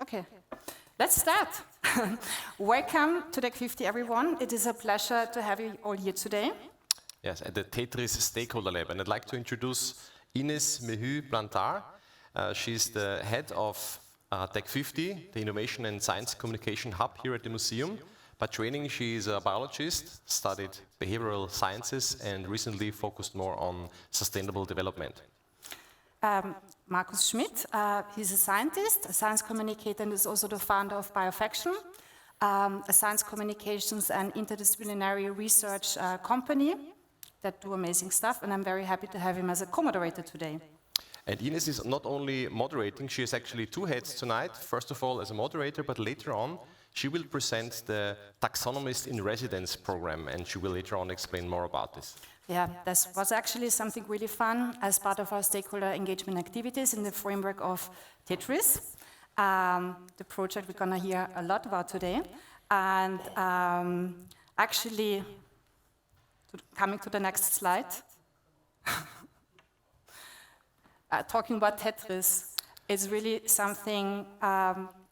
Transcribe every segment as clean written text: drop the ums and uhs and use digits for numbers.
Okay, let's start. Welcome to TEC 50, everyone. It is a pleasure to have you all here today. Yes, at the TETTRIs Stakeholder Lab, and I'd like to introduce Ines Mehu-Blantar. She's the head of TEC 50, the Innovation and Science Communication Hub here at the museum. By training, she is a biologist, studied behavioral sciences, and recently focused more on sustainable development. Markus Schmidt, he's a scientist, a science communicator, and is also the founder of Biofaction, a science communications and interdisciplinary research company that do amazing stuff, and I'm very happy to have him as a co-moderator today. And Ines is not only moderating, she has actually two heads tonight. First of all, as a moderator, but later on, she will present the Taxonomist in Residence program, and she will later on explain more about this. Yeah, this was actually something really fun as part of our stakeholder engagement activities in the framework of TETTRIs, the project we're going to hear a lot about today. And actually, coming to the next slide, talking about TETTRIs is really something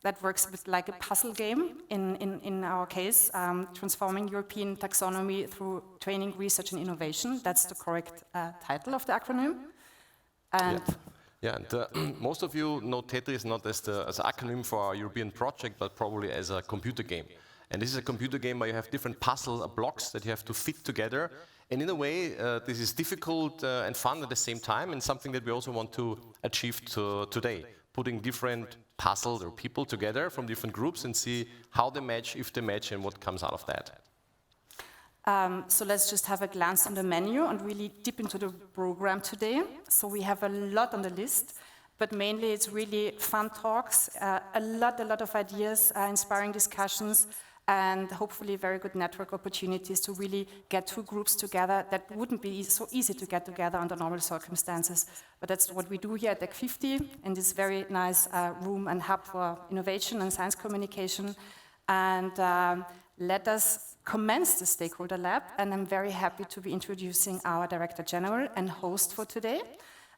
that works a bit like a puzzle game in our case, transforming European taxonomy through training, research and innovation. That's the correct title of the acronym. And most of you know TETTRIs not as an acronym for a European project, but probably as a computer game. And this is a computer game where you have different puzzle blocks that you have to fit together. And in a way, this is difficult and fun at the same time, and something that we also want to achieve today, putting different puzzles or people together from different groups and see how they match, if they match, and what comes out of that. So let's just have a glance on the menu and really dip into the program today. So we have a lot on the list, but mainly it's really fun talks, a lot of ideas, inspiring discussions, and hopefully very good network opportunities to really get two groups together that wouldn't be so easy to get together under normal circumstances. But that's what we do here at TEC 50 in this very nice room and hub for innovation and science communication. And let us commence the Stakeholder Lab. And I'm very happy to be introducing our Director General and host for today,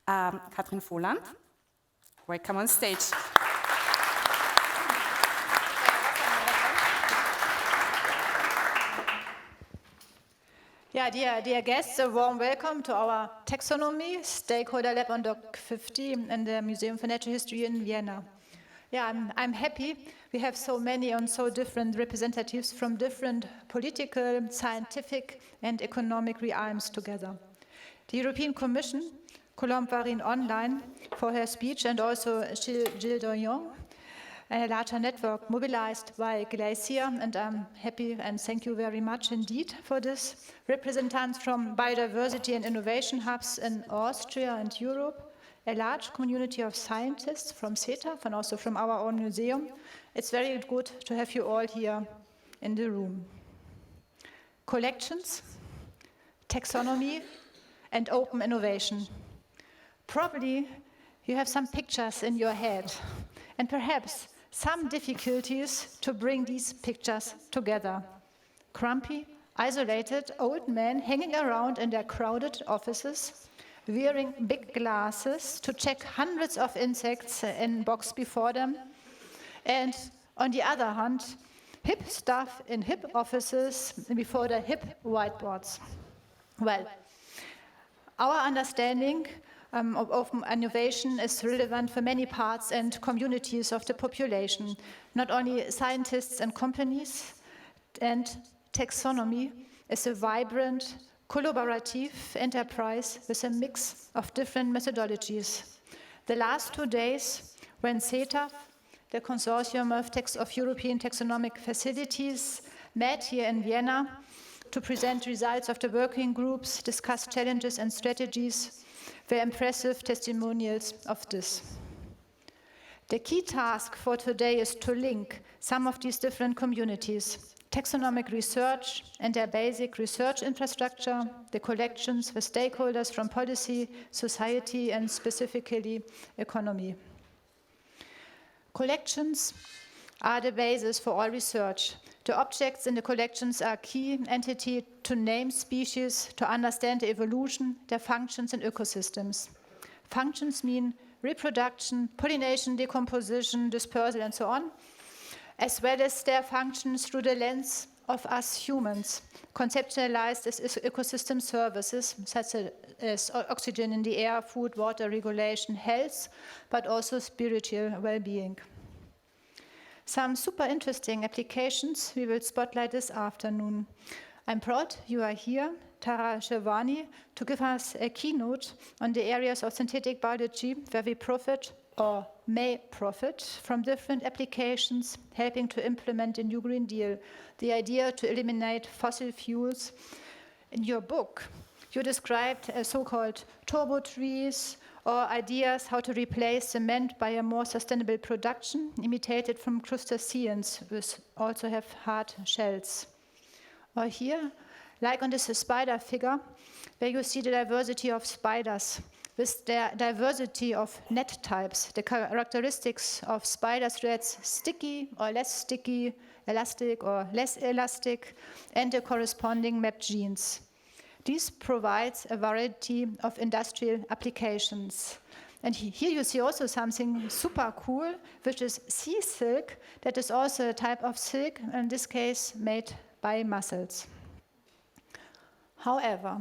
Katrin Vohland. Welcome on stage. Yeah, dear guests, a warm welcome to our Taxonomy Stakeholder Lab on TEC 50 in the Museum for Natural History in Vienna. Yeah, I'm happy we have so many and so different representatives from different political, scientific and economic realms together. The European Commission, Colombe, Warin online for her speech, and also Gilles Doyon, a larger network mobilized by Glacier, and I'm happy and thank you very much indeed for this. Representatives from Biodiversity and Innovation hubs in Austria and Europe, a large community of scientists from CETAF and also from our own museum. It's very good to have you all here in the room. Collections, taxonomy, and open innovation. Probably you have some pictures in your head, and perhaps some difficulties to bring these pictures together. Grumpy, isolated old men hanging around in their crowded offices, wearing big glasses to check hundreds of insects in a box before them. And on the other hand, hip staff in hip offices before the hip whiteboards. Well, our understanding of open innovation is relevant for many parts and communities of the population, not only scientists and companies. And taxonomy is a vibrant, collaborative enterprise with a mix of different methodologies. The last 2 days, when CETAF, the consortium of European taxonomic facilities, met here in Vienna to present results of the working groups, discuss challenges and strategies, were impressive testimonials of this. The key task for today is to link some of these different communities, taxonomic research and their basic research infrastructure, the collections with stakeholders from policy, society, and specifically economy. Collections are the basis for all research. The objects in the collections are key entity to name species, to understand the evolution, their functions in ecosystems. Functions mean reproduction, pollination, decomposition, dispersal, and so on, as well as their functions through the lens of us humans, conceptualized as ecosystem services, such as oxygen in the air, food, water regulation, health, but also spiritual well-being. Some super interesting applications we will spotlight this afternoon. I'm proud you are here, Tara Shirvani, to give us a keynote on the areas of synthetic biology where we profit or may profit from different applications, helping to implement the New Green Deal, the idea to eliminate fossil fuels. In your book, you described so-called turbo trees, or ideas how to replace cement by a more sustainable production, imitated from crustaceans, which also have hard shells. Or here, like on this spider figure, where you see the diversity of spiders, with their diversity of net types, the characteristics of spider threads, sticky or less sticky, elastic or less elastic, and the corresponding mapped genes. This provides a variety of industrial applications. And here you see also something super cool, which is sea silk, that is also a type of silk, in this case made by mussels. However,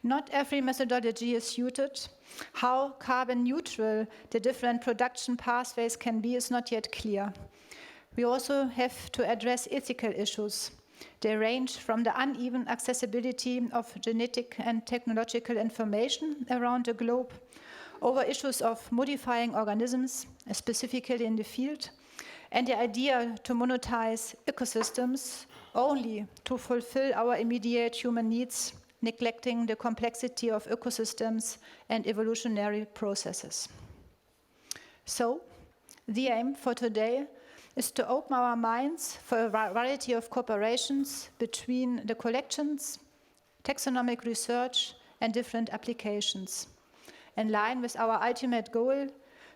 not every methodology is suited. How carbon neutral the different production pathways can be is not yet clear. We also have to address ethical issues. They range from the uneven accessibility of genetic and technological information around the globe, over issues of modifying organisms, specifically in the field, and the idea to monetize ecosystems only to fulfill our immediate human needs, neglecting the complexity of ecosystems and evolutionary processes. So, the aim for today is to open our minds for a variety of cooperations between the collections, taxonomic research, and different applications, in line with our ultimate goal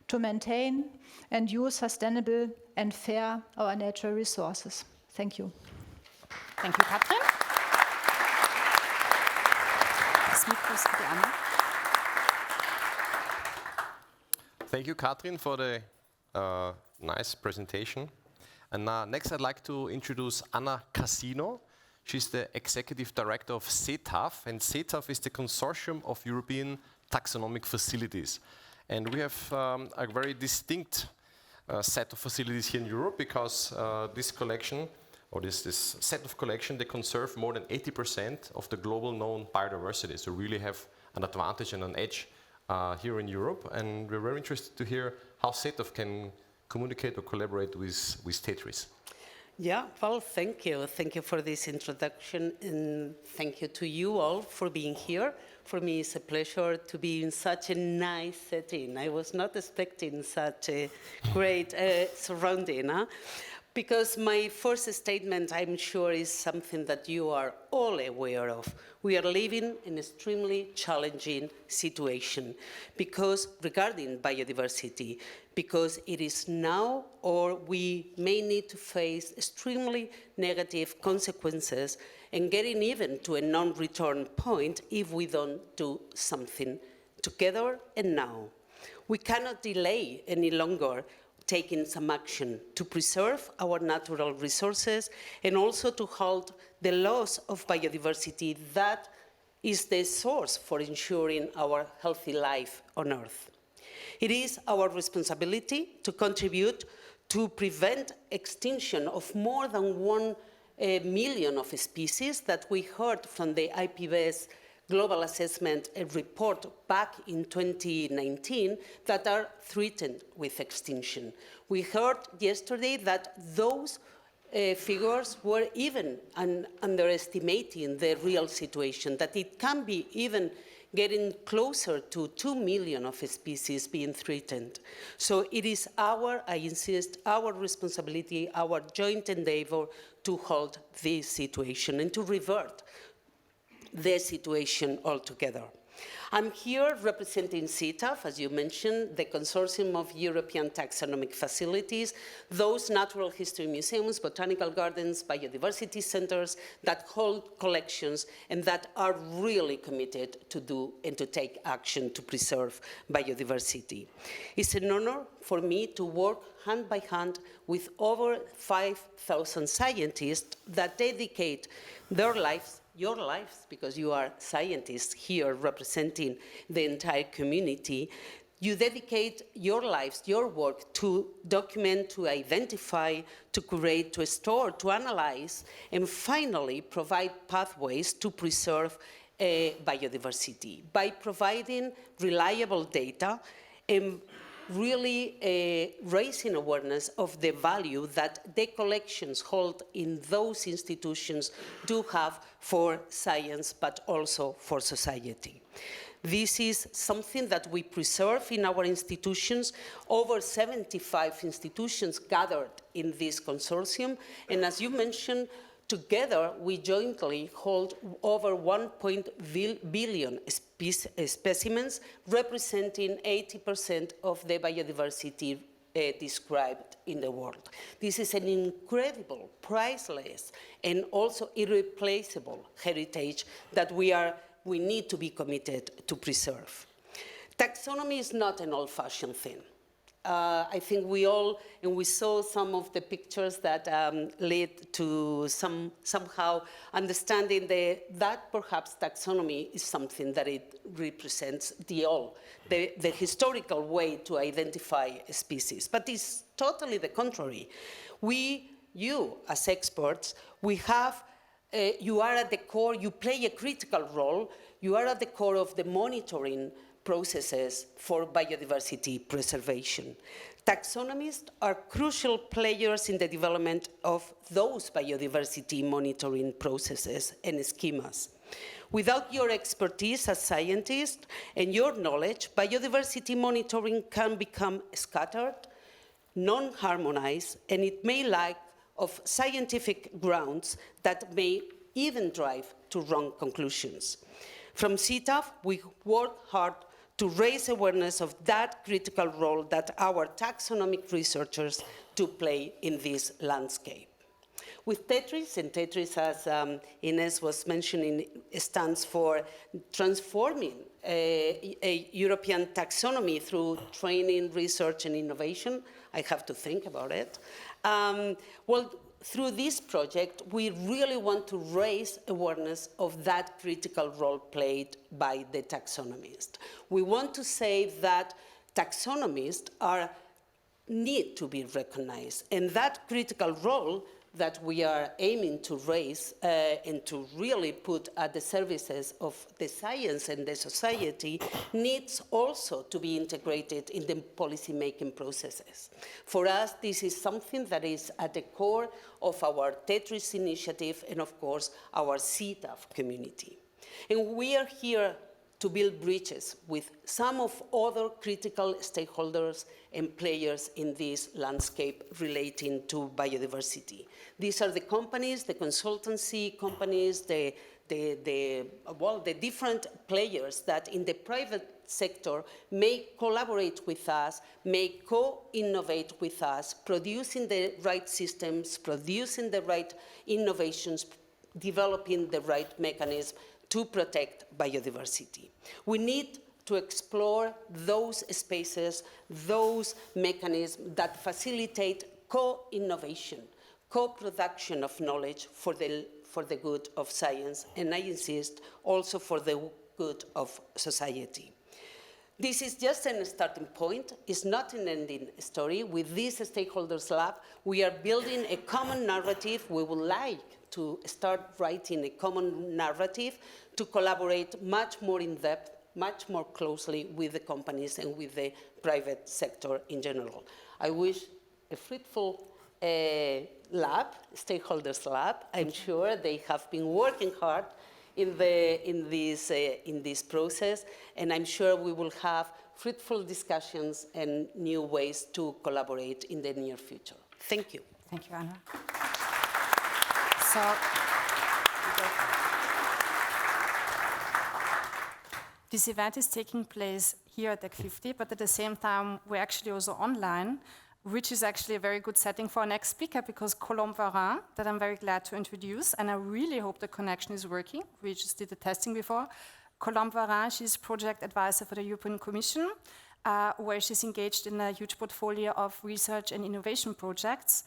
to maintain and use sustainable and fair our natural resources. Thank you. Thank you, Katrin. Das Mikro ist für die Anna. Thank you, Katrin, for the nice presentation. And next I'd like to introduce Anna Casino. She's the Executive Director of CETAF, and CETAF is the Consortium of European Taxonomic Facilities. And we have a very distinct set of facilities here in Europe, because this collection, or this set of collection, they conserve more than 80% of the global known biodiversity. So really have an advantage and an edge here in Europe. And we're very interested to hear how CETAF can communicate or collaborate with TETTRIs. Yeah, well, thank you. Thank you for this introduction, and thank you to you all for being here. For me, it's a pleasure to be in such a nice setting. I was not expecting such a great surrounding, because my first statement, I'm sure, is something that you are all aware of. We are living in an extremely challenging situation because regarding biodiversity, because it is now, or we may need to face extremely negative consequences and getting even to a non-return point if we don't do something together and now. We cannot delay any longer taking some action to preserve our natural resources and also to halt the loss of biodiversity that is the source for ensuring our healthy life on Earth. It is our responsibility to contribute to prevent extinction of more than 1 million of species that we heard from the IPBES Global Assessment report back in 2019 that are threatened with extinction. We heard yesterday that those figures were even underestimating the real situation, that it can be even getting closer to 2 million of species being threatened. So it is our, I insist, our responsibility, our joint endeavor to halt this situation and to revert the situation altogether. I'm here representing CETAF, as you mentioned, the consortium of European taxonomic facilities, those natural history museums, botanical gardens, biodiversity centers that hold collections and that are really committed to do and to take action to preserve biodiversity. It's an honor for me to work hand by hand with over 5,000 scientists that dedicate their lives, your lives, because you are scientists here representing the entire community, you dedicate your lives, your work to document, to identify, to curate, to store, to analyze, and finally provide pathways to preserve biodiversity by providing reliable data and really raising awareness of the value that the collections hold in those institutions do have for science, but also for society. This is something that we preserve in our institutions, over 75 institutions gathered in this consortium, and as you mentioned, together, we jointly hold over 1 billion specimens, representing 80% of the biodiversity described in the world. This is an incredible, priceless, and also irreplaceable heritage that we need to be committed to preserve. Taxonomy is not an old-fashioned thing. I think we all, and we saw some of the pictures that led to somehow understanding that perhaps taxonomy is something that it represents the historical way to identify a species. But it's totally the contrary. You as experts, you are at the core, you play a critical role, you are at the core of the monitoring processes for biodiversity preservation. Taxonomists are crucial players in the development of those biodiversity monitoring processes and schemas. Without your expertise as scientists and your knowledge, biodiversity monitoring can become scattered, non-harmonized, and it may lack of scientific grounds that may even drive to wrong conclusions. From CETAF, we work hard to raise awareness of that critical role that our taxonomic researchers do play in this landscape. With TETTRIs, and TETTRIs, as Ines was mentioning, stands for transforming a European taxonomy through training, research, and innovation. I have to think about it. Through this project, we really want to raise awareness of that critical role played by the taxonomists. We want to say that taxonomists need to be recognized, and that critical role that we are aiming to raise and to really put at the services of the science and the society needs also to be integrated in the policy-making processes. For us, this is something that is at the core of our TETTRIs initiative and, of course, our CETAF community. And we are here to build bridges with some of other critical stakeholders and players in this landscape relating to biodiversity. These are the companies, the consultancy companies, the different players that in the private sector may collaborate with us, may co-innovate with us, producing the right systems, producing the right innovations, developing the right mechanism to protect biodiversity. We need to explore those spaces, those mechanisms that facilitate co-innovation, co-production of knowledge for the good of science, and I insist, also for the good of society. This is just a starting point. It's not an ending story. With this Stakeholders Lab, we are building a common narrative. We would like to start writing a common narrative to collaborate much more in depth, much more closely with the companies and with the private sector in general. I wish a fruitful lab, Stakeholders Lab. I'm sure they have been working hard in this process, and I'm sure we will have fruitful discussions and new ways to collaborate in the near future. Thank you. Thank you, Anna. this event is taking place here at DEC 50, but at the same time, we're actually also online, which is actually a very good setting for our next speaker, because Colombe Warin, that I'm very glad to introduce, and I really hope the connection is working. We just did the testing before. Colombe Warin, she's project advisor for the European Commission, where she's engaged in a huge portfolio of research and innovation projects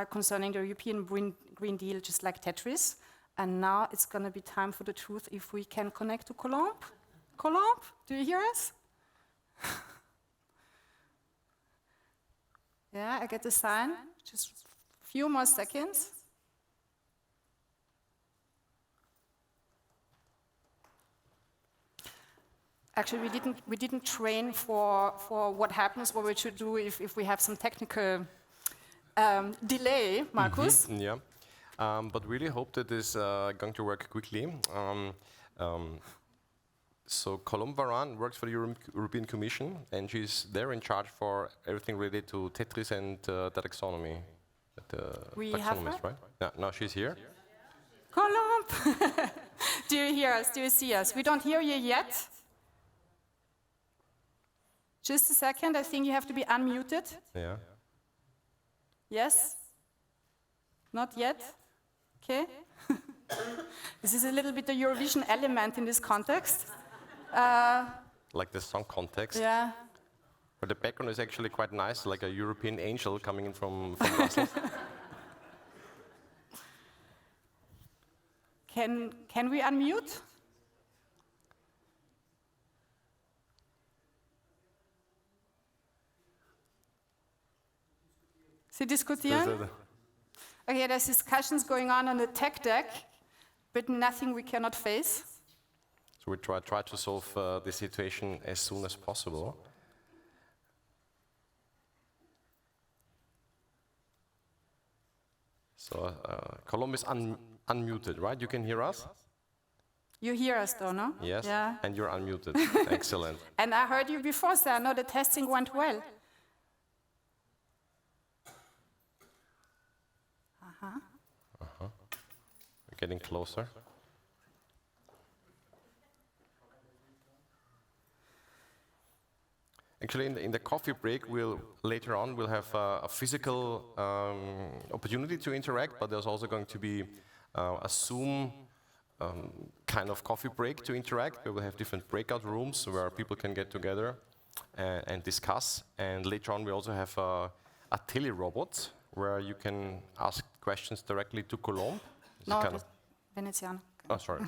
concerning the European Green Deal, just like TETTRIs. And now it's going to be time for the truth if we can connect to Colombe. Colombe, do you hear us? Yeah, I get the sign. Just a few more seconds. Actually, we didn't train for what happens, what we should do if we have some technical delay, Markus. Yeah, but really hope that this is going to work quickly. So Colombe Warin works for the European Commission, and she's there in charge for everything related to TETTRIs and the taxonomy. We have her? Right? Yeah, now she's here. Colombe! Do you hear us? Do you see us? We don't hear you yet. Just a second, I think you have to be unmuted. Yeah. Yes? Not yet? Okay. This is a little bit the Eurovision element in this context. Like the song context. Yeah. But the background is actually quite nice, like a European angel coming in from Brussels. Can we unmute? Sie diskutieren? Okay, there's discussions going on the tech deck, but nothing we cannot face. So we try to solve the situation as soon as possible. So Colombe is unmuted, right? You can hear us? You hear us though, no? Yes, Yeah. and you're unmuted. Excellent. And I heard you before, so I know the testing went well. We're getting closer. Actually, in the coffee break, later on we'll have a physical opportunity to interact, but there's also going to be a Zoom kind of coffee break to interact. We will have different breakout rooms where people can get together and discuss. And later on, we also have a tele-robot where you can ask questions directly to Colombe. No, Veneziano. Oh, sorry.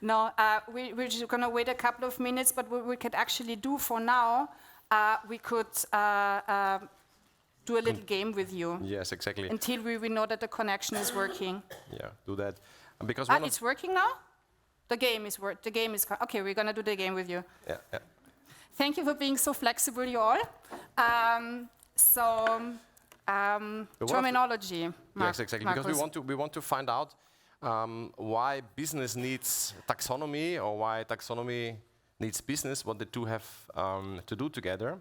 No, we're just going to wait a couple of minutes, but what we could actually do for now, we could do a little game with you. Yes, exactly. Until we know that the connection is working. Yeah, do that. Because it's working now? The game is okay, we're going to do the game with you. Yeah, yeah. Thank you for being so flexible, you all. Terminology. Yes, exactly. Markus. Because we want to find out why business needs taxonomy, or why taxonomy needs business, what the two have to do together.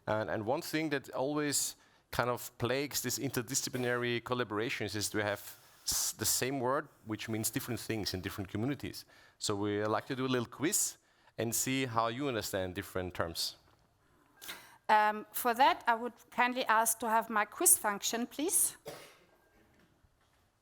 And one thing that always kind of plagues this interdisciplinary collaborations is to have the same word, which means different things in different communities. So we like to do a little quiz and see how you understand different terms. For that, I would kindly ask to have my quiz function, please.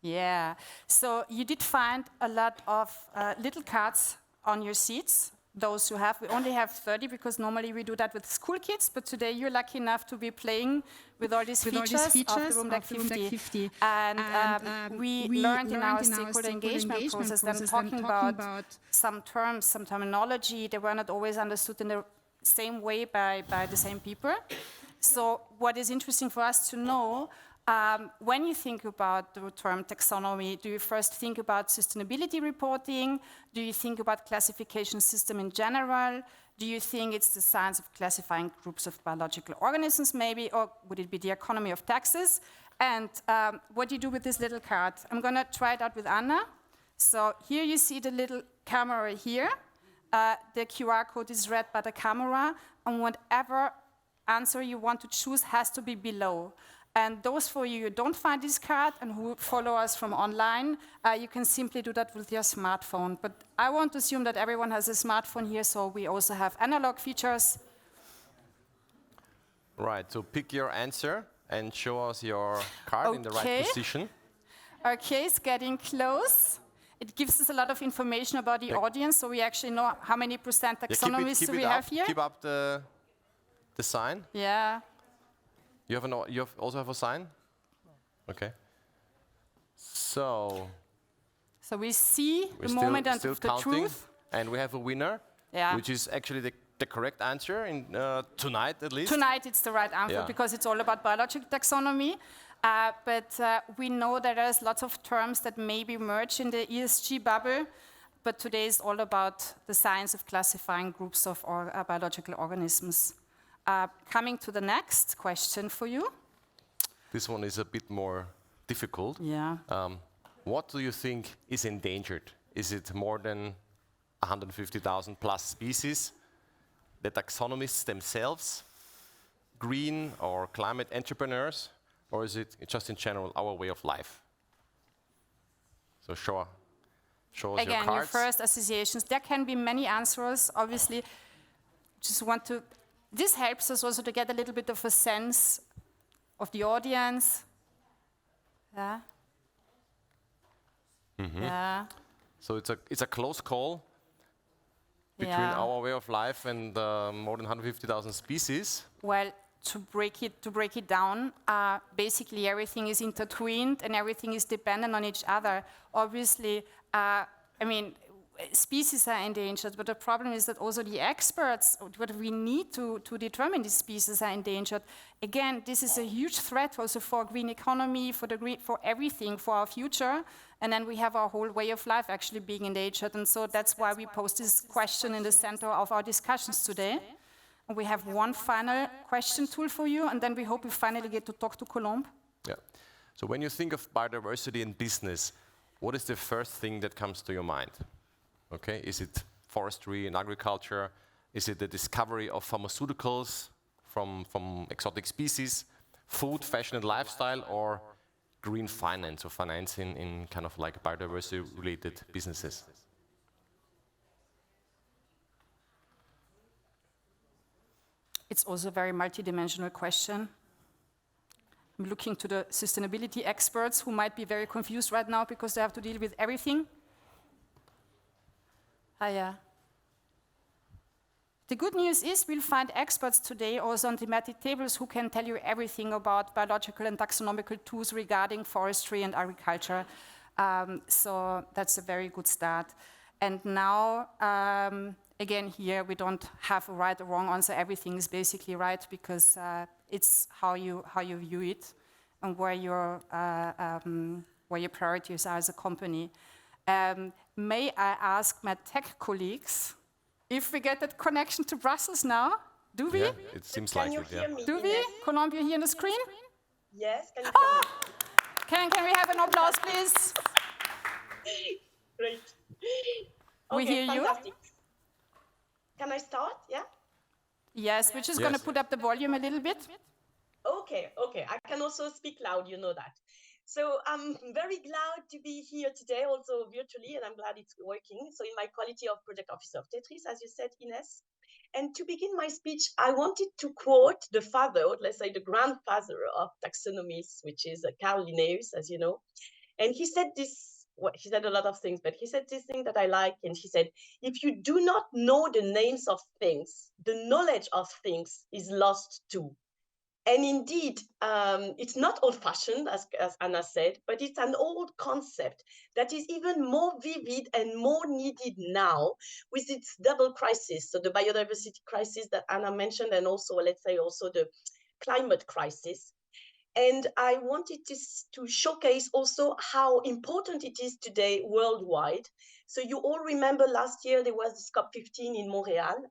Yeah, so you did find a lot of little cards on your seats, those who have. We only have 30 because normally we do that with school kids, but today you're lucky enough to be playing with all these features of the Room Deck 50. And we learned in our stakeholder engagement process them talking about some terms, some terminology. They were not always understood in the same way by the same people. So what is interesting for us to know, when you think about the term taxonomy, do you first think about sustainability reporting? Do you think about classification system in general? Do you think it's the science of classifying groups of biological organisms maybe, or would it be the economy of taxes? And what do you do with this little card? I'm gonna try it out with Anna. So here you see the little camera here. The QR code is read by the camera, and whatever answer you want to choose has to be below. And those for you who don't find this card and who follow us from online, you can simply do that with your smartphone. But I want to assume that everyone has a smartphone here, so we also have analog features. Right, so pick your answer and show us your card in the right position. Okay, it's getting close. It gives us a lot of information about the audience, so we actually know how many percent taxonomists we have here. Keep up the sign. Yeah. You also have a sign? Okay. So we see the moment of the truth. And we have a winner, which is actually the correct answer in tonight at least. Tonight it's the right answer because it's all about biological taxonomy. But we know that there's lots of terms that maybe merge in the ESG bubble, but today is all about the science of classifying groups of biological organisms. Coming to the next question for you. This one is a bit more difficult. Yeah. What do you think is endangered? Is it more than 150,000 plus species? The taxonomists themselves? Green or climate entrepreneurs? Or is it just in general our way of life? So show us your cards. Again, your first associations. There can be many answers, obviously. Just want to... This helps us also to get a little bit of a sense of the audience. Yeah. Mm-hmm. Yeah. So it's a close call between our way of life and more than 150,000 species. Well, to break it down, basically everything is intertwined and everything is dependent on each other. Obviously, I mean, species are endangered, but the problem is that also the experts, what we need to determine these species are endangered. Again, this is a huge threat also for green economy, for everything, for our future. And then we have our whole way of life actually being endangered. And so that's why we pose this question in the center of our discussions today. And we have one final question tool for you, and then we hope we finally get to talk to Colombe. Yeah. So when you think of biodiversity in business, what is the first thing that comes to your mind? Okay, is it forestry and agriculture? Is it the discovery of pharmaceuticals from exotic species, food, fashion and lifestyle, or green finance or finance in kind of like biodiversity-related businesses? It's also a very multidimensional question. I'm looking to the sustainability experts who might be very confused right now because they have to deal with everything. The good news is we'll find experts today also on thematic tables who can tell you everything about biological and taxonomical tools regarding forestry and agriculture. So that's a very good start. And now, again, here we don't have a right or wrong answer. Everything is basically right because it's how you view it and where your priorities are as a company. May I ask my tech colleagues if we get that connection to Brussels now? Do we? Yeah, it seems like it, yeah. Do we? Colombe, you here on the screen? Yes, can you hear me? Can we have an applause, please? Great. We Okay, hear fantastic. you. Can I start? Yeah? Yes, we're just going to put up the volume a little bit. Okay. I can also speak loud, you know that. So I'm very glad to be here today, also virtually, and I'm glad it's working. So in my quality of project officer of TETTRIS, as you said, Ines. And to begin my speech, I wanted to quote the father, or let's say the grandfather of taxonomies, which is Carl Linnaeus, as you know. And he said this, well, he said a lot of things, but he said this thing that I like. And he said, if you do not know the names of things, the knowledge of things is lost too. And indeed, it's not old-fashioned, as Anna said, but it's an old concept that is even more vivid and more needed now with its double crisis. So the biodiversity crisis that Anna mentioned, and also, let's say, also the climate crisis. And I wanted to showcase also how important it is today worldwide. So you all remember last year there was this COP15 in Montreal.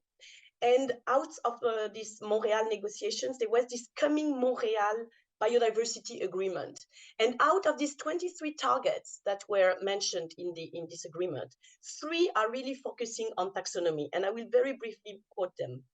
And out of these Montreal negotiations, there was this coming Montreal biodiversity agreement. And out of these 23 targets that were mentioned in this agreement, 3 are really focusing on taxonomy. And I will very briefly quote them.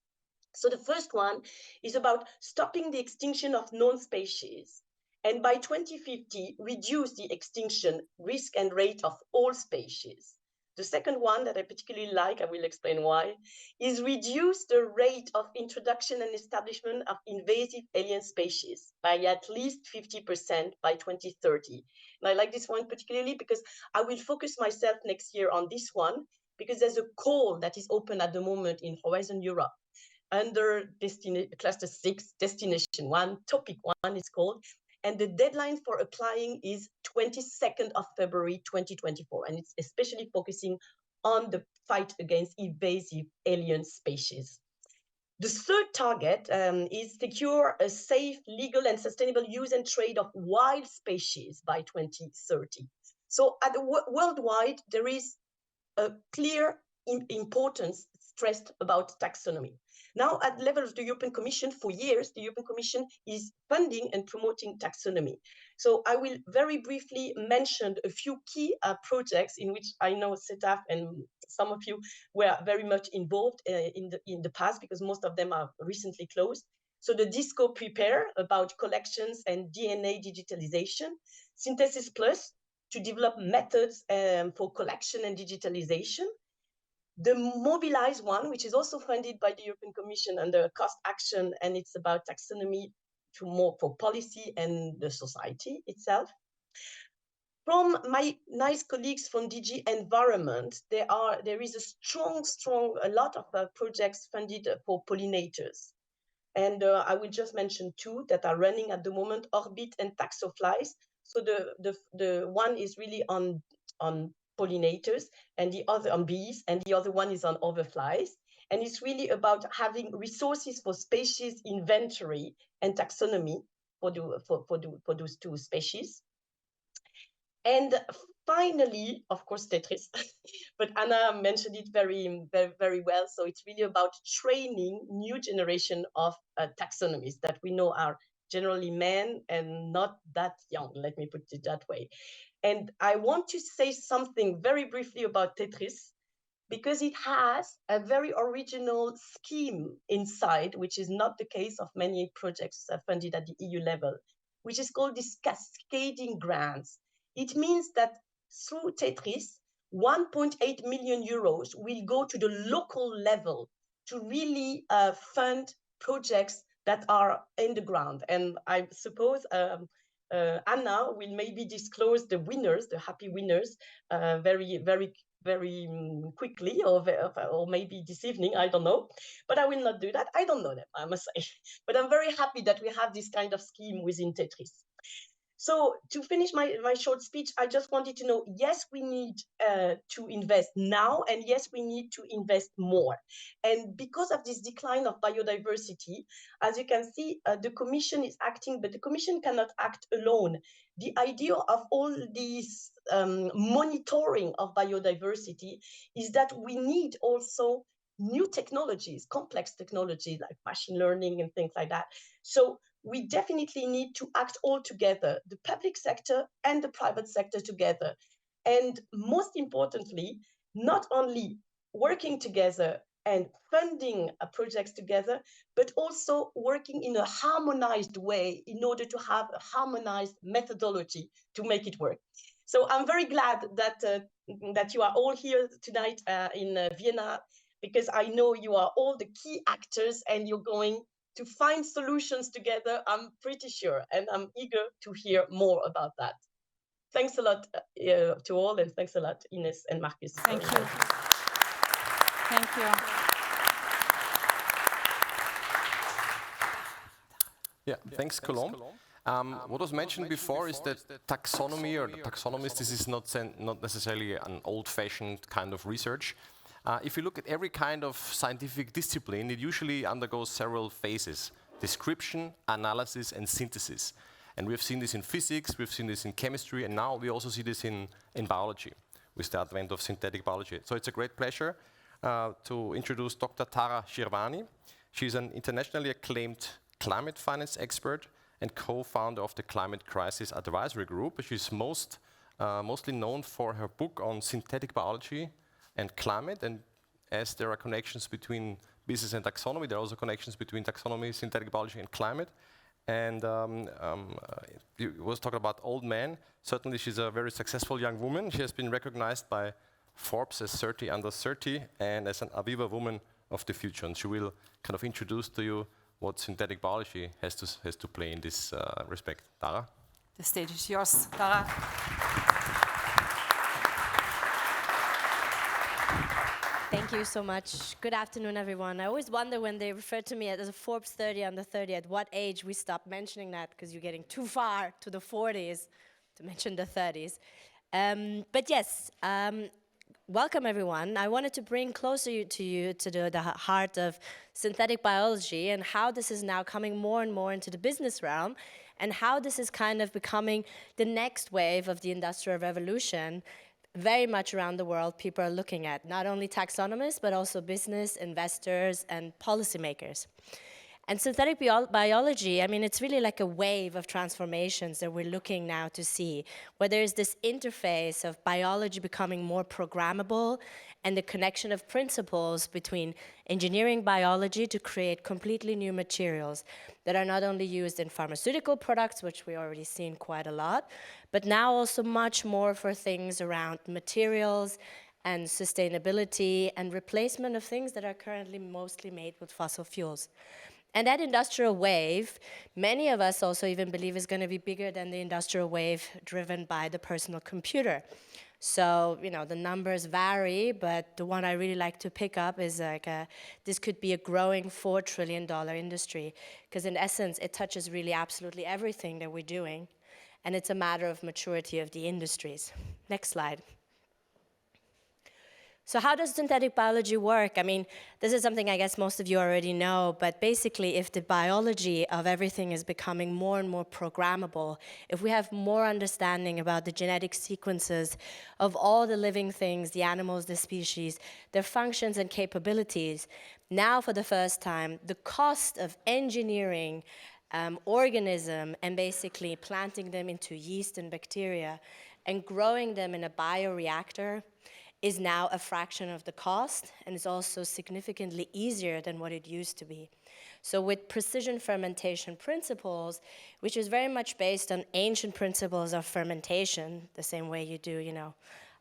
So the first one is about stopping the extinction of known species. and by 2050, reduce the extinction risk and rate of all species. The second one that I particularly like, I will explain why, is reduce the rate of introduction and establishment of invasive alien species by at least 50% by 2030. And I like this one particularly because I will focus myself next year on this one, because there's a call that is open at the moment in Horizon Europe under Cluster 6, Destination 1, Topic 1 is called, and the deadline for applying is 22nd of February 2024, and it's especially focusing on the fight against invasive alien species. The third target is secure a safe, legal, and sustainable use and trade of wild species by 2030. So at the worldwide, there is a clear importance stressed about taxonomy. Now, at the level of the European Commission, for years, the European Commission is funding and promoting taxonomy. So I will very briefly mention a few key projects in which I know CETAF and some of you were very much involved in the past, because most of them are recently closed. So the DISCO Prepare about collections and DNA digitalization, Synthesis Plus to develop methods for collection and digitalization, the Mobilize one, which is also funded by the European Commission under Cost Action, and it's about taxonomy to more for policy and the society itself. From my nice colleagues from DG Environment, there is a lot of projects funded for pollinators. And I will just mention two that are running at the moment, Orbit and Taxoflies. So the one is really on pollinators, and the other on bees, and the other one is on overflies. And it's really about having resources for species inventory and taxonomy for those two species. And finally, of course, TETTRIs, but Anna mentioned it very, very, very well. So it's really about training new generation of taxonomists that we know are generally men and not that young, let me put it that way. And I want to say something very briefly about TETTRIs, because it has a very original scheme inside, which is not the case of many projects funded at the EU level, which is called this cascading grants. It means that through TETTRIs, 1.8 million euros will go to the local level to really fund projects that are in the ground. And I suppose Anna will maybe disclose the winners, the happy winners, very, very, very quickly, or maybe this evening, I don't know. But I will not do that. I don't know them, I must say. But I'm very happy that we have this kind of scheme within TETTRIs. So to finish my short speech, I just wanted to know, yes, we need to invest now, and yes, we need to invest more. And because of this decline of biodiversity, as you can see, the Commission is acting, but the Commission cannot act alone. The idea of all these monitoring of biodiversity is that we need also new technologies, complex technologies like machine learning and things like that. So we definitely need to act all together, the public sector and the private sector together. And most importantly, not only working together and funding projects together, but also working in a harmonized way in order to have a harmonized methodology to make it work. So I'm very glad that you are all here tonight in Vienna, because I know you are all the key actors and you're going to find solutions together, I'm pretty sure, and I'm eager to hear more about that. Thanks a lot to all, and thanks a lot, Ines and Markus. Thank you. Thank you. Yeah, thanks, Colombe. What was mentioned before is that taxonomy, or the taxonomist, this is not necessarily an old-fashioned kind of research. If you look at every kind of scientific discipline, it usually undergoes several phases: description, analysis, and synthesis. And we've seen this in physics, we've seen this in chemistry, and now we also see this in biology with the advent of synthetic biology. So it's a great pleasure to introduce Dr. Tara Shirvani. She's an internationally acclaimed climate finance expert and co-founder of the Climate Crisis Advisory Group. She's mostly known for her book on synthetic biology and climate, and as there are connections between business and taxonomy, there are also connections between taxonomy, synthetic biology, and climate. And you was talking about old man. Certainly she's a very successful young woman. She has been recognized by Forbes as 30 under 30 and as an Aviva woman of the future. And she will kind of introduce to you what synthetic biology has to play in this respect. Dara? The stage is yours, Dara. Thank you so much. Good afternoon, everyone. I always wonder when they refer to me as a Forbes 30 under 30, at what age we stop mentioning that, because you're getting too far to the 40s to mention the 30s. But yes, welcome, everyone. I wanted to bring closer to you to the heart of synthetic biology and how this is now coming more and more into the business realm, and how this is kind of becoming the next wave of the Industrial Revolution. Very much around the world, people are looking at not only taxonomists, but also business, investors, and policymakers. And synthetic biology, I mean, it's really like a wave of transformations that we're looking now to see, where there's this interface of biology becoming more programmable and the connection of principles between engineering biology to create completely new materials that are not only used in pharmaceutical products, which we already seen quite a lot, but now also much more for things around materials and sustainability and replacement of things that are currently mostly made with fossil fuels. And that industrial wave, many of us also even believe is going to be bigger than the industrial wave driven by the personal computer. So, you know, the numbers vary, but the one I really like to pick up is like this could be a growing $4 trillion industry, because in essence, it touches really absolutely everything that we're doing, and it's a matter of maturity of the industries. Next slide. So how does synthetic biology work? I mean, this is something I guess most of you already know, but basically if the biology of everything is becoming more and more programmable, if we have more understanding about the genetic sequences of all the living things, the animals, the species, their functions and capabilities, now for the first time, the cost of engineering organism and basically planting them into yeast and bacteria and growing them in a bioreactor is now a fraction of the cost, and is also significantly easier than what it used to be. So with precision fermentation principles, which is very much based on ancient principles of fermentation, the same way you do, you know,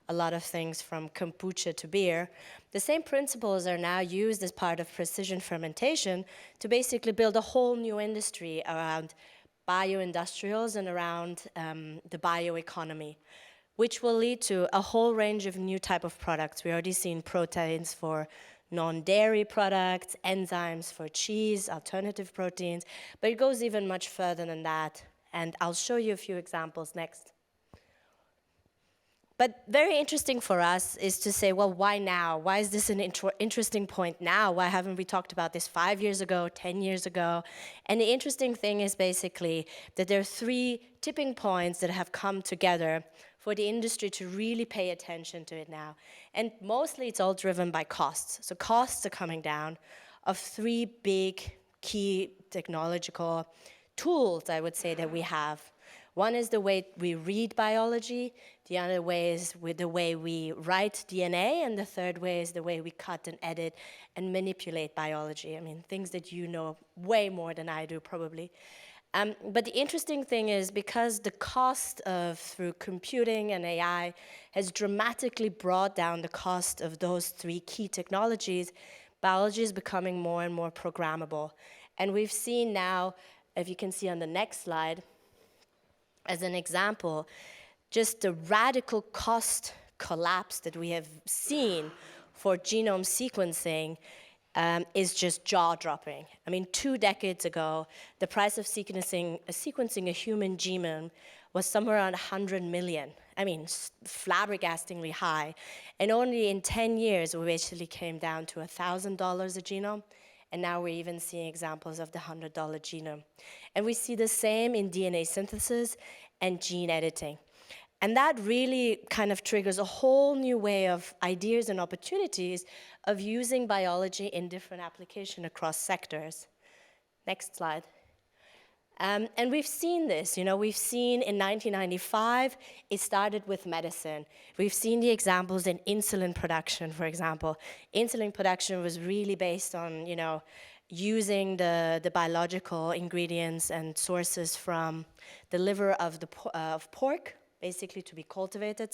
a lot of things from kombucha to beer, the same principles are now used as part of precision fermentation to basically build a whole new industry around bioindustrials and around the bioeconomy, which will lead to a whole range of new type of products. We already seen proteins for non-dairy products, enzymes for cheese, alternative proteins, but it goes even much further than that. And I'll show you a few examples next. But very interesting for us is to say, well, why now? Why is this an interesting point now? Why haven't we talked about this 5 years ago, 10 years ago? And the interesting thing is basically that there are 3 tipping points that have come together for the industry to really pay attention to it now. And mostly it's all driven by costs. So costs are coming down of 3 big key technological tools, I would say, that we have. One is the way we read biology, the other way is with the way we write DNA, and the third way is the way we cut and edit and manipulate biology. I mean, things that you know way more than I do, probably. But the interesting thing is, because the cost of through computing and AI has dramatically brought down the cost of those 3 key technologies, biology is becoming more and more programmable. And we've seen now, if you can see on the next slide, as an example, just the radical cost collapse that we have seen for genome sequencing is just jaw-dropping. I mean, 2 decades ago, the price of sequencing a human genome was somewhere around 100 million. I mean, flabbergastingly high. And only in 10 years, we basically came down to $1,000 a genome. And now we're even seeing examples of the $100 genome. And we see the same in DNA synthesis and gene editing. And that really kind of triggers a whole new way of ideas and opportunities of using biology in different applications across sectors. Next slide. And we've seen this, you know, we've seen in 1995, it started with medicine. We've seen the examples in insulin production, for example. Insulin production was really based on, you know, using the biological ingredients and sources from the liver of pork, basically to be cultivated,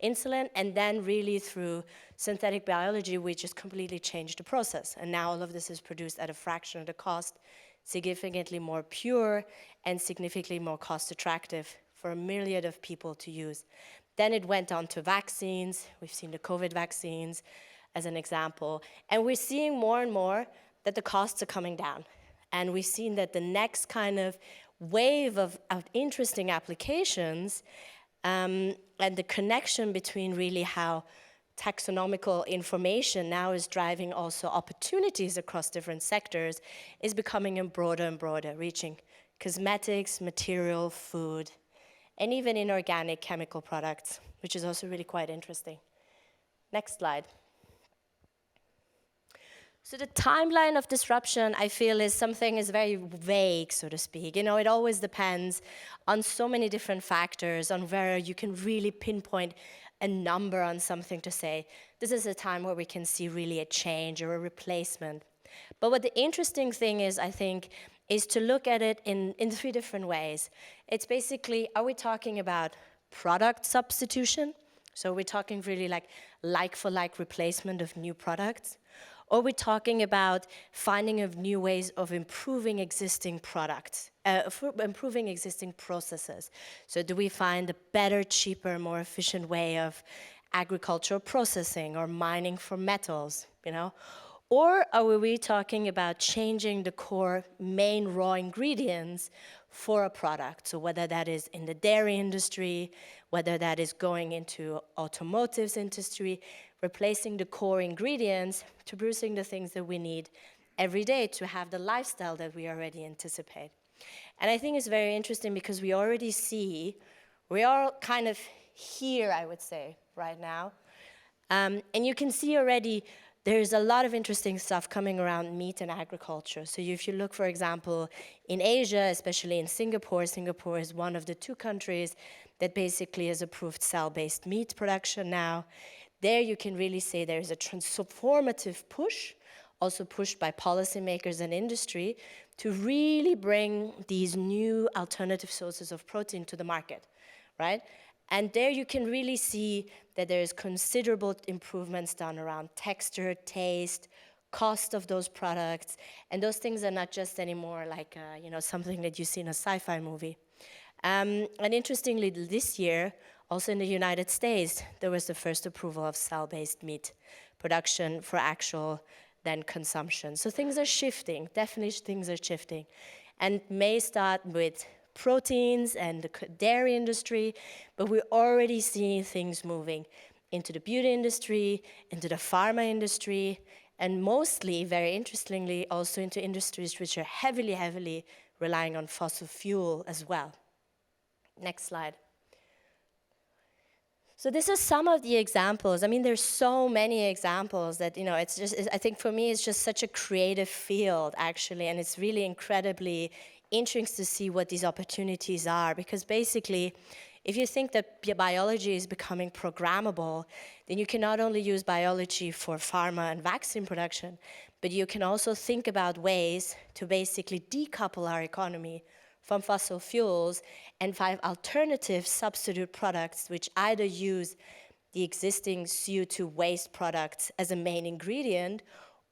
insulin, and then really through synthetic biology, we just completely changed the process. And now all of this is produced at a fraction of the cost, significantly more pure, and significantly more cost attractive for a myriad of people to use. Then it went on to vaccines. We've seen the COVID vaccines as an example. And we're seeing more and more that the costs are coming down. And we've seen that the next kind of wave of interesting applications and the connection between really how taxonomical information now is driving also opportunities across different sectors is becoming broader and broader, reaching cosmetics, material, food, and even inorganic chemical products, which is also really quite interesting. Next slide. So the timeline of disruption, I feel, is something is very vague, so to speak. You know, it always depends on so many different factors, on where you can really pinpoint a number on something to say, this is a time where we can see really a change or a replacement. But what the interesting thing is, I think, is to look at it in 3 different ways. It's basically, are we talking about product substitution? So we're talking really like for like replacement of new products? Or we're talking about finding of new ways of improving existing products, improving existing processes. So do we find a better, cheaper, more efficient way of agricultural processing or mining for metals, you know? Or are we talking about changing the core main raw ingredients for a product? So whether that is in the dairy industry, whether that is going into automotive industry, replacing the core ingredients to producing the things that we need every day to have the lifestyle that we already anticipate. And I think it's very interesting because we already see, we are kind of here, I would say, right now. And you can see already there's a lot of interesting stuff coming around meat and agriculture. So if you look, for example, in Asia, especially in Singapore, Singapore is one of the 2 countries that basically has approved cell-based meat production now. There you can really say there's a transformative push, also pushed by policymakers and industry, to really bring these new alternative sources of protein to the market, right? And there you can really see that there is considerable improvements done around texture, taste, cost of those products, and those things are not just anymore like you know, something that you see in a sci-fi movie. And interestingly, this year, also in the United States, there was the first approval of cell-based meat production for actual then consumption. So things are shifting, definitely things are shifting. And may start with proteins and the dairy industry, but we're already seeing things moving into the beauty industry, into the pharma industry, and mostly, very interestingly, also into industries which are heavily, heavily relying on fossil fuel as well. Next slide. So this is some of the examples. I mean, there's so many examples that, you know, it's just, I think for me, it's just such a creative field, actually, and it's really incredibly interesting to see what these opportunities are, because basically, if you think that biology is becoming programmable, then you can not only use biology for pharma and vaccine production, but you can also think about ways to basically decouple our economy from fossil fuels and find alternative substitute products which either use the existing CO2 waste products as a main ingredient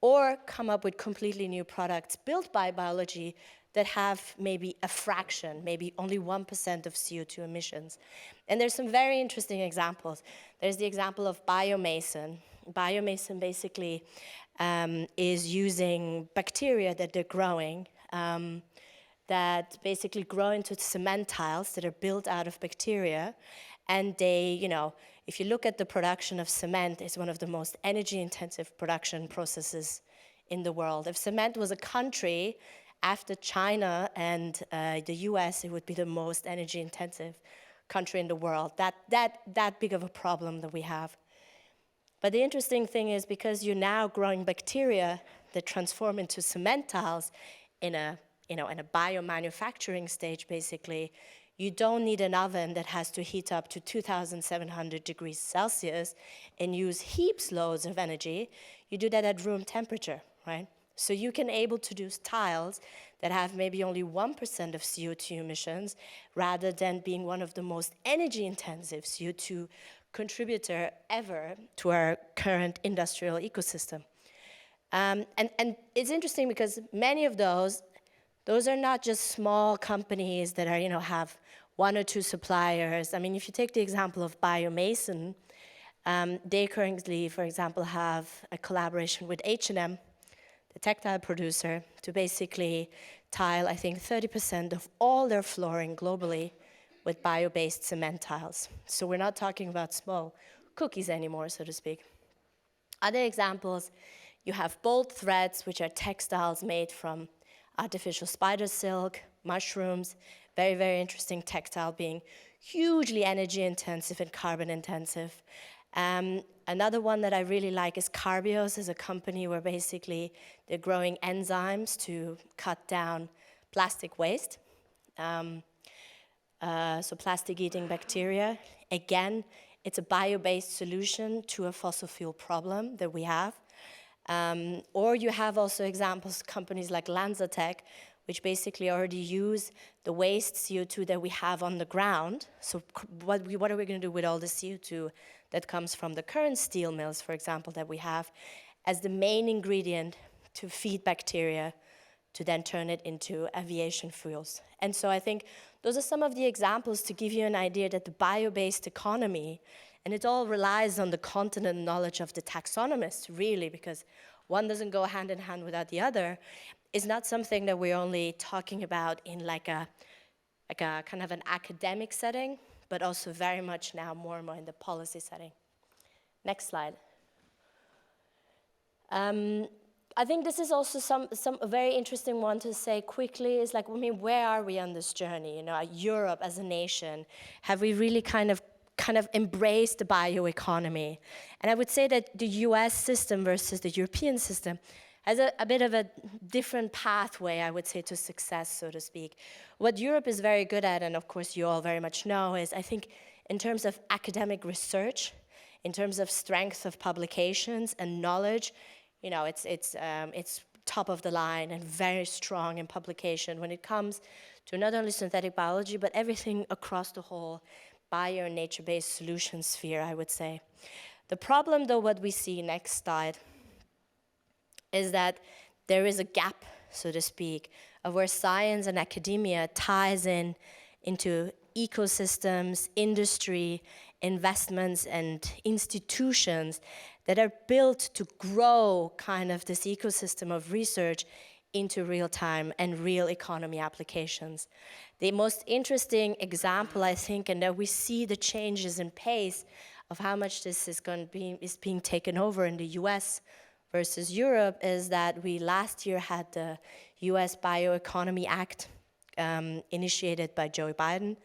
or come up with completely new products built by biology that have maybe a fraction, maybe only 1% of CO2 emissions. And there's some very interesting examples. There's the example of biomason. Biomason basically is using bacteria that they're growing that basically grow into cement tiles that are built out of bacteria. And they, you know, if you look at the production of cement, it's one of the most energy-intensive production processes in the world. If cement was a country, after China and the US, it would be the most energy-intensive country in the world. That big of a problem that we have. But the interesting thing is, because you're now growing bacteria that transform into cement tiles in a biomanufacturing stage, basically, you don't need an oven that has to heat up to 2,700 degrees Celsius and use heaps loads of energy. You do that at room temperature, right? So you can able to do tiles that have maybe only 1% of CO2 emissions, rather than being one of the most energy-intensive CO2 contributor ever to our current industrial ecosystem. And it's interesting because many of those are not just small companies that are, have 1 or 2 suppliers. I mean, if you take the example of Biomason, they currently, for example, have a collaboration with H&M, the textile producer, to basically tile, I think, 30% of all their flooring globally with bio-based cement tiles. So we're not talking about small cookies anymore, so to speak. Other examples, you have Bold Threads, which are textiles made from artificial spider silk, mushrooms, very, very interesting textile, being hugely energy intensive and carbon intensive. Another one that I really like is Carbios, is a company where basically they're growing enzymes to cut down plastic waste. So plastic-eating bacteria. Again, it's a bio-based solution to a fossil fuel problem that we have. Or you have also examples, companies like LanzaTech, which basically already use the waste CO2 that we have on the ground. So what are we going to do with all the CO2 that comes from the current steel mills, for example, that we have, as the main ingredient to feed bacteria to then turn it into aviation fuels. And so I think those are some of the examples to give you an idea that the bio-based economy, and it all relies on the continent knowledge of the taxonomists, really, because one doesn't go hand in hand without the other, is not something that we're only talking about in like a kind of an academic setting, but also very much now more and more in the policy setting. Next slide. I think this is also some a very interesting one to say quickly is like, I mean, where are we on this journey? You know, Europe as a nation, have we really kind of embraced the bioeconomy? And I would say that the US system versus the European system has a bit of a different pathway, I would say, to success, so to speak. What Europe is very good at, and of course you all very much know, is I think in terms of academic research, in terms of strength of publications and knowledge, you know, it's top of the line and very strong in publication when it comes to not only synthetic biology, but everything across the whole bio and nature-based solution sphere, I would say. The problem, though, what we see, next slide, is that there is a gap, so to speak, of where science and academia ties into ecosystems, industry, investments, and institutions that are built to grow kind of this ecosystem of research into real-time and real economy applications. The most interesting example, I think, and that we see the changes in pace of how much this is being taken over in the US versus Europe, is that we last year had the US Bioeconomy Act initiated by Joe Biden.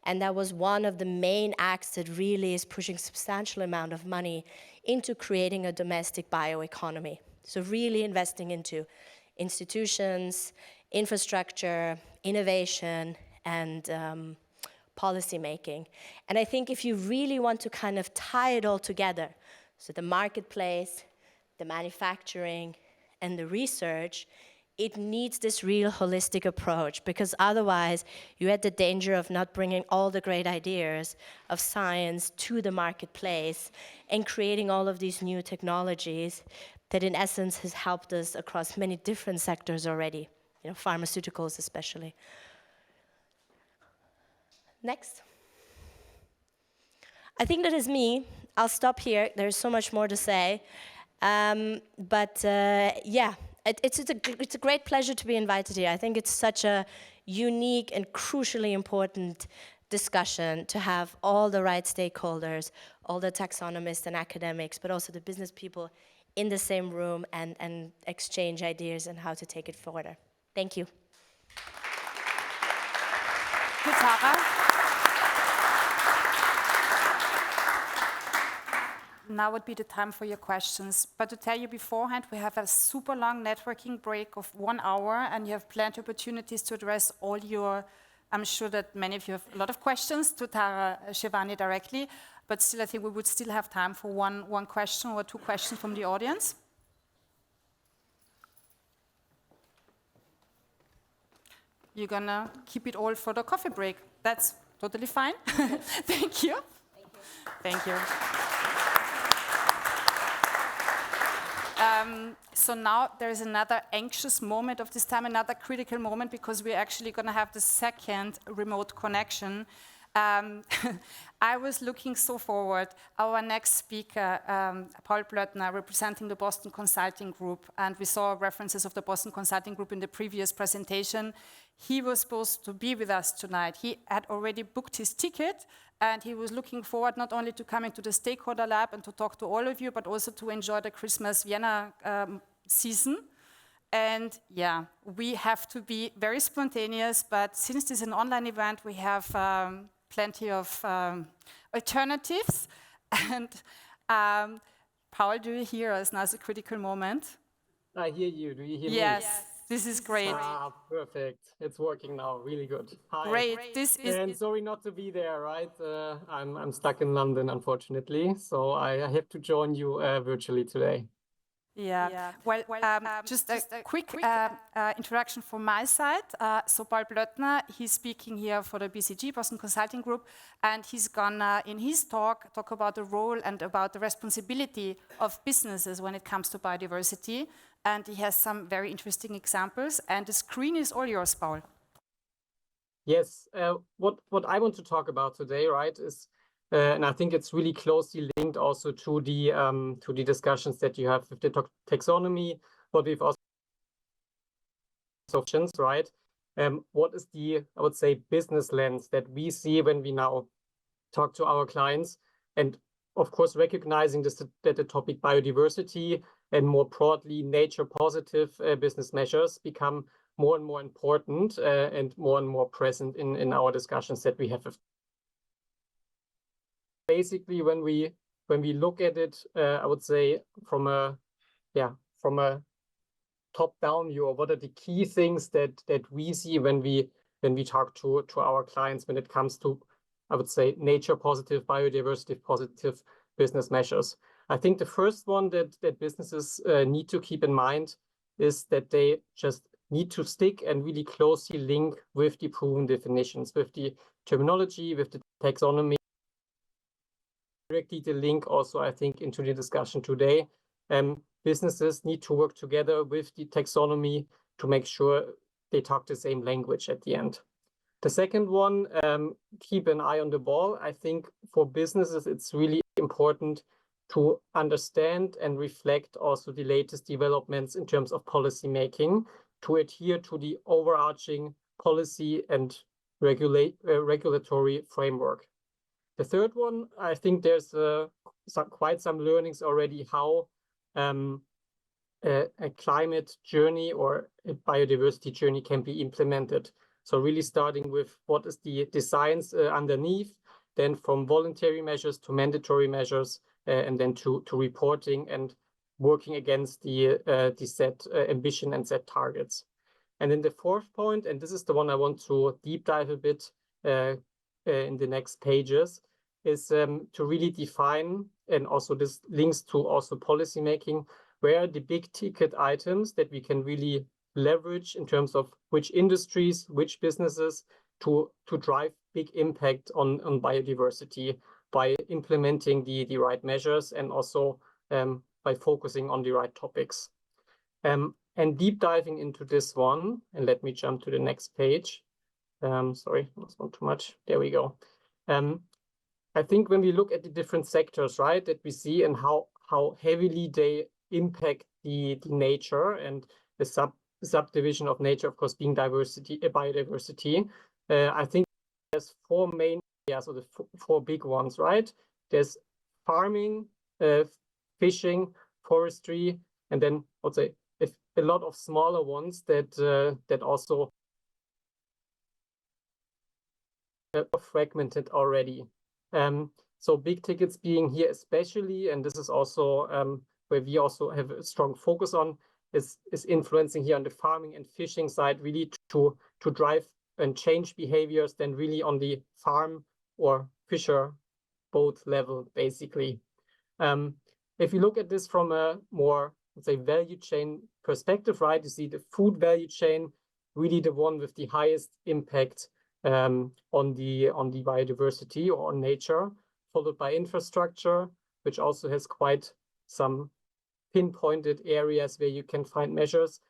And that was one of the main acts that really is pushing substantial amount of money into creating a domestic bioeconomy. So really investing into institutions, infrastructure, innovation, and policy making. And I think if you really want to kind of tie it all together, so the marketplace, the manufacturing, and the research, it needs this real holistic approach, because otherwise you had the danger of not bringing all the great ideas of science to the marketplace and creating all of these new technologies that in essence has helped us across many different sectors already, you know, pharmaceuticals especially. Next. I think that is me. I'll stop here. There's so much more to say. Yeah. It's a great pleasure to be invited here. I think it's such a unique and crucially important discussion to have all the right stakeholders, all the taxonomists and academics, but also the business people in the same room and exchange ideas on how to take it further. Thank you. Now would be the time for your questions. But to tell you beforehand, we have a super long networking break of 1 hour, and you have plenty of opportunities to address all your, I'm sure that many of you have a lot of questions to Tara Shirvani directly, but still I think we would still have time for one question or 2 questions from the audience. you're gonna keep it all for the coffee break. That's totally fine. Thank you. Thank you. So now there's another anxious moment of this time, another critical moment, because we're actually going to have the second remote connection. I was looking so forward. Our next speaker, Paul Plötner, representing the Boston Consulting Group, and we saw references of the Boston Consulting Group in the previous presentation. He was supposed to be with us tonight. He had already booked his ticket, and he was looking forward not only to coming to the Stakeholder Lab and to talk to all of you, but also to enjoy the Christmas Vienna season. And yeah, we have to be very spontaneous, but since this is an online event, we have plenty of alternatives. And Paul, do you hear us? Now is a critical moment. I hear you. Do you hear me? Yes, this is great. Ah, perfect. It's working now. Really good. Hi. Great. This is. And sorry not to be there, right? I'm stuck in London, unfortunately. So I have to join you virtually today. Yeah. Well, just a quick introduction from my side. So Paul Plötner, he's speaking here for the BCG, Boston Consulting Group, and he's gonna, in his talk about the role and about the responsibility of businesses when it comes to biodiversity. And he has some very interesting examples. And the screen is all yours, Paul. Yes. What I want to talk about today, right, is and I think it's really closely linked also to the discussions that you have with the taxonomy, what we've also options, right? What is the, I would say, business lens that we see when we now talk to our clients, and of course recognizing this, that the topic biodiversity and more broadly nature positive business measures become more and more important and more present in our discussions that we have. Basically, when we look at it, I would say from a top-down view, of what are the key things that we see when we talk to our clients when it comes to, I would say, nature positive, biodiversity positive business measures. I think the first one that businesses need to keep in mind is that they just need to stick and really closely link with the proven definitions, with the terminology, with the taxonomy. Directly the link also, I think, into the discussion today. Businesses need to work together with the taxonomy to make sure they talk the same language at the end. The second one, keep an eye on the ball. I think for businesses, it's really important to understand and reflect also the latest developments in terms of policy making, to adhere to the overarching policy and regulatory framework. The third one, I think there's quite some learnings already how a climate journey or a biodiversity journey can be implemented. So really starting with what is the science underneath, then from voluntary measures to mandatory measures, and then to reporting and working against the set ambition and set targets. And then the fourth point, and this is the one I want to deep dive a bit in the next pages, is to really define, and also this links to also policy making, where are the big ticket items that we can really leverage in terms of which industries, which businesses to drive big impact on biodiversity by implementing the right measures and also by focusing on the right topics. And deep diving into this one, and let me jump to the next page. Sorry, that's not too much. There we go. I think when we look at the different sectors, right, that we see and how heavily they impact the nature and the subdivision of nature, of course, being biodiversity, I think there's four main areas, or the four big ones, right? There's farming, fishing, forestry, and then I would say a lot of smaller ones that also are fragmented already. So big tickets being here especially, and this is also where we also have a strong focus on, is influencing here on the farming and fishing side, really to drive and change behaviors then really on the farm or fisher boat level, basically. If you look at this from a more, let's say, value chain perspective, right, you see the food value chain really the one with the highest impact on the biodiversity or on nature, followed by infrastructure, which also has quite some pinpointed areas where you can find measures,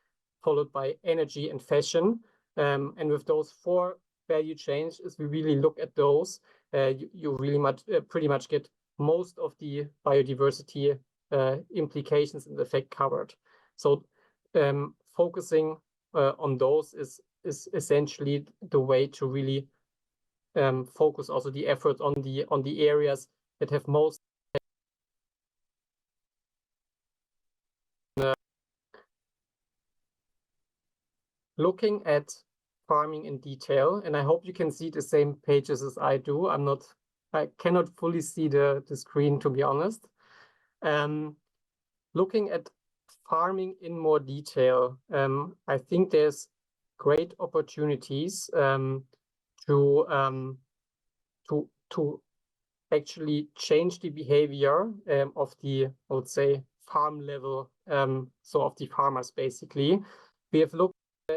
followed by energy and fashion. And with those 4 value chains, as we really look at those, you really pretty much get most of the biodiversity implications and effect covered. So focusing on those is essentially the way to really focus also the effort on the areas that have most. Looking at farming in detail, and I hope you can see the same pages as I do. I cannot fully see the screen, to be honest. Looking at farming in more detail, I think there's great opportunities to actually change the behavior of the, I would say, farm level, so of the farmers basically. We have looked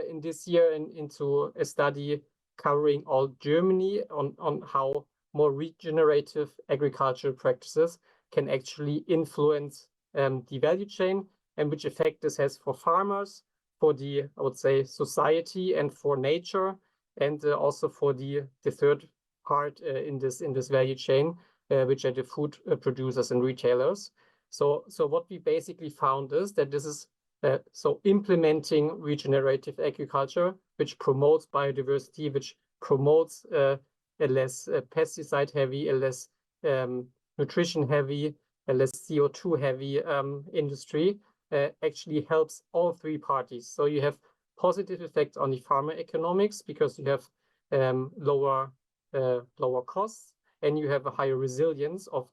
in this year into a study covering all Germany on how more regenerative agricultural practices can actually influence the value chain and which effect this has for farmers, for the, I would say, society and for nature, and also for the third part in this value chain, which are the food producers and retailers. So what we basically found is that this is so implementing regenerative agriculture, which promotes biodiversity, which promotes a less pesticide heavy, a less nutrition heavy, a less CO2 heavy industry, actually helps all 3 parties. So you have positive effects on the farmer economics because you have lower costs, and you have a higher resilience of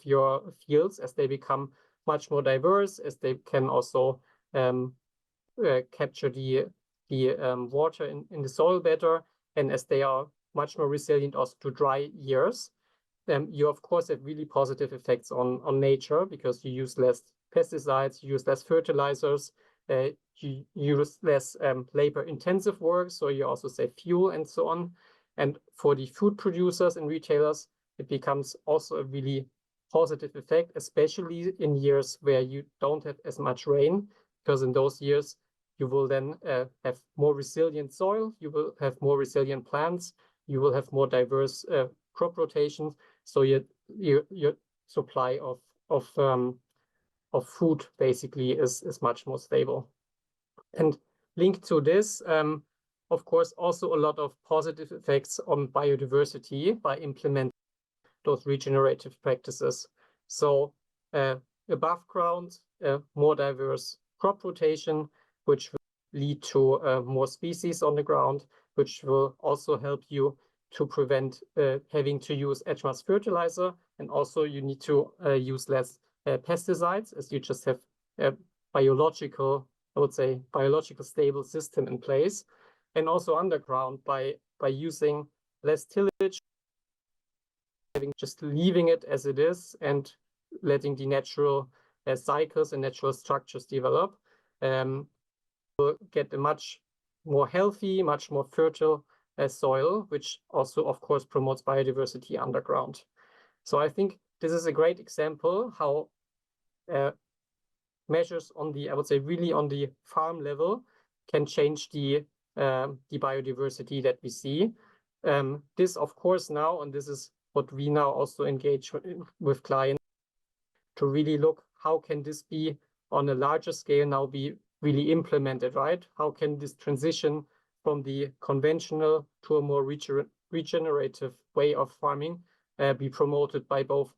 your fields as they become much more diverse, as they can also capture the water in the soil better, and as they are much more resilient also to dry years. You of course have really positive effects on nature because you use less pesticides, you use less fertilizers, you use less labor-intensive work, so you also save fuel and so on. And for the food producers and retailers, it becomes also a really positive effect, especially in years where you don't have as much rain, because in those years you will then have more resilient soil, you will have more resilient plants, you will have more diverse crop rotations, so your supply of food basically is much more stable. And linked to this, of course, also a lot of positive effects on biodiversity by implementing those regenerative practices. So above ground, more diverse crop rotation, which will lead to more species on the ground, which will also help you to prevent having to use as much fertilizer. And also you need to use less pesticides, as you just have a biological stable system in place. And also underground by using less tillage, just leaving it as it is and letting the natural cycles and natural structures develop, we'll get a much more healthy, much more fertile soil, which also, of course, promotes biodiversity underground. So I think this is a great example how measures on the, I would say, really on the farm level can change the biodiversity that we see. This, of course, now, and this is what we now also engage with clients to really look, how can this be on a larger scale now be really implemented, right? How can this transition from the conventional to a more regenerative way of farming be promoted by both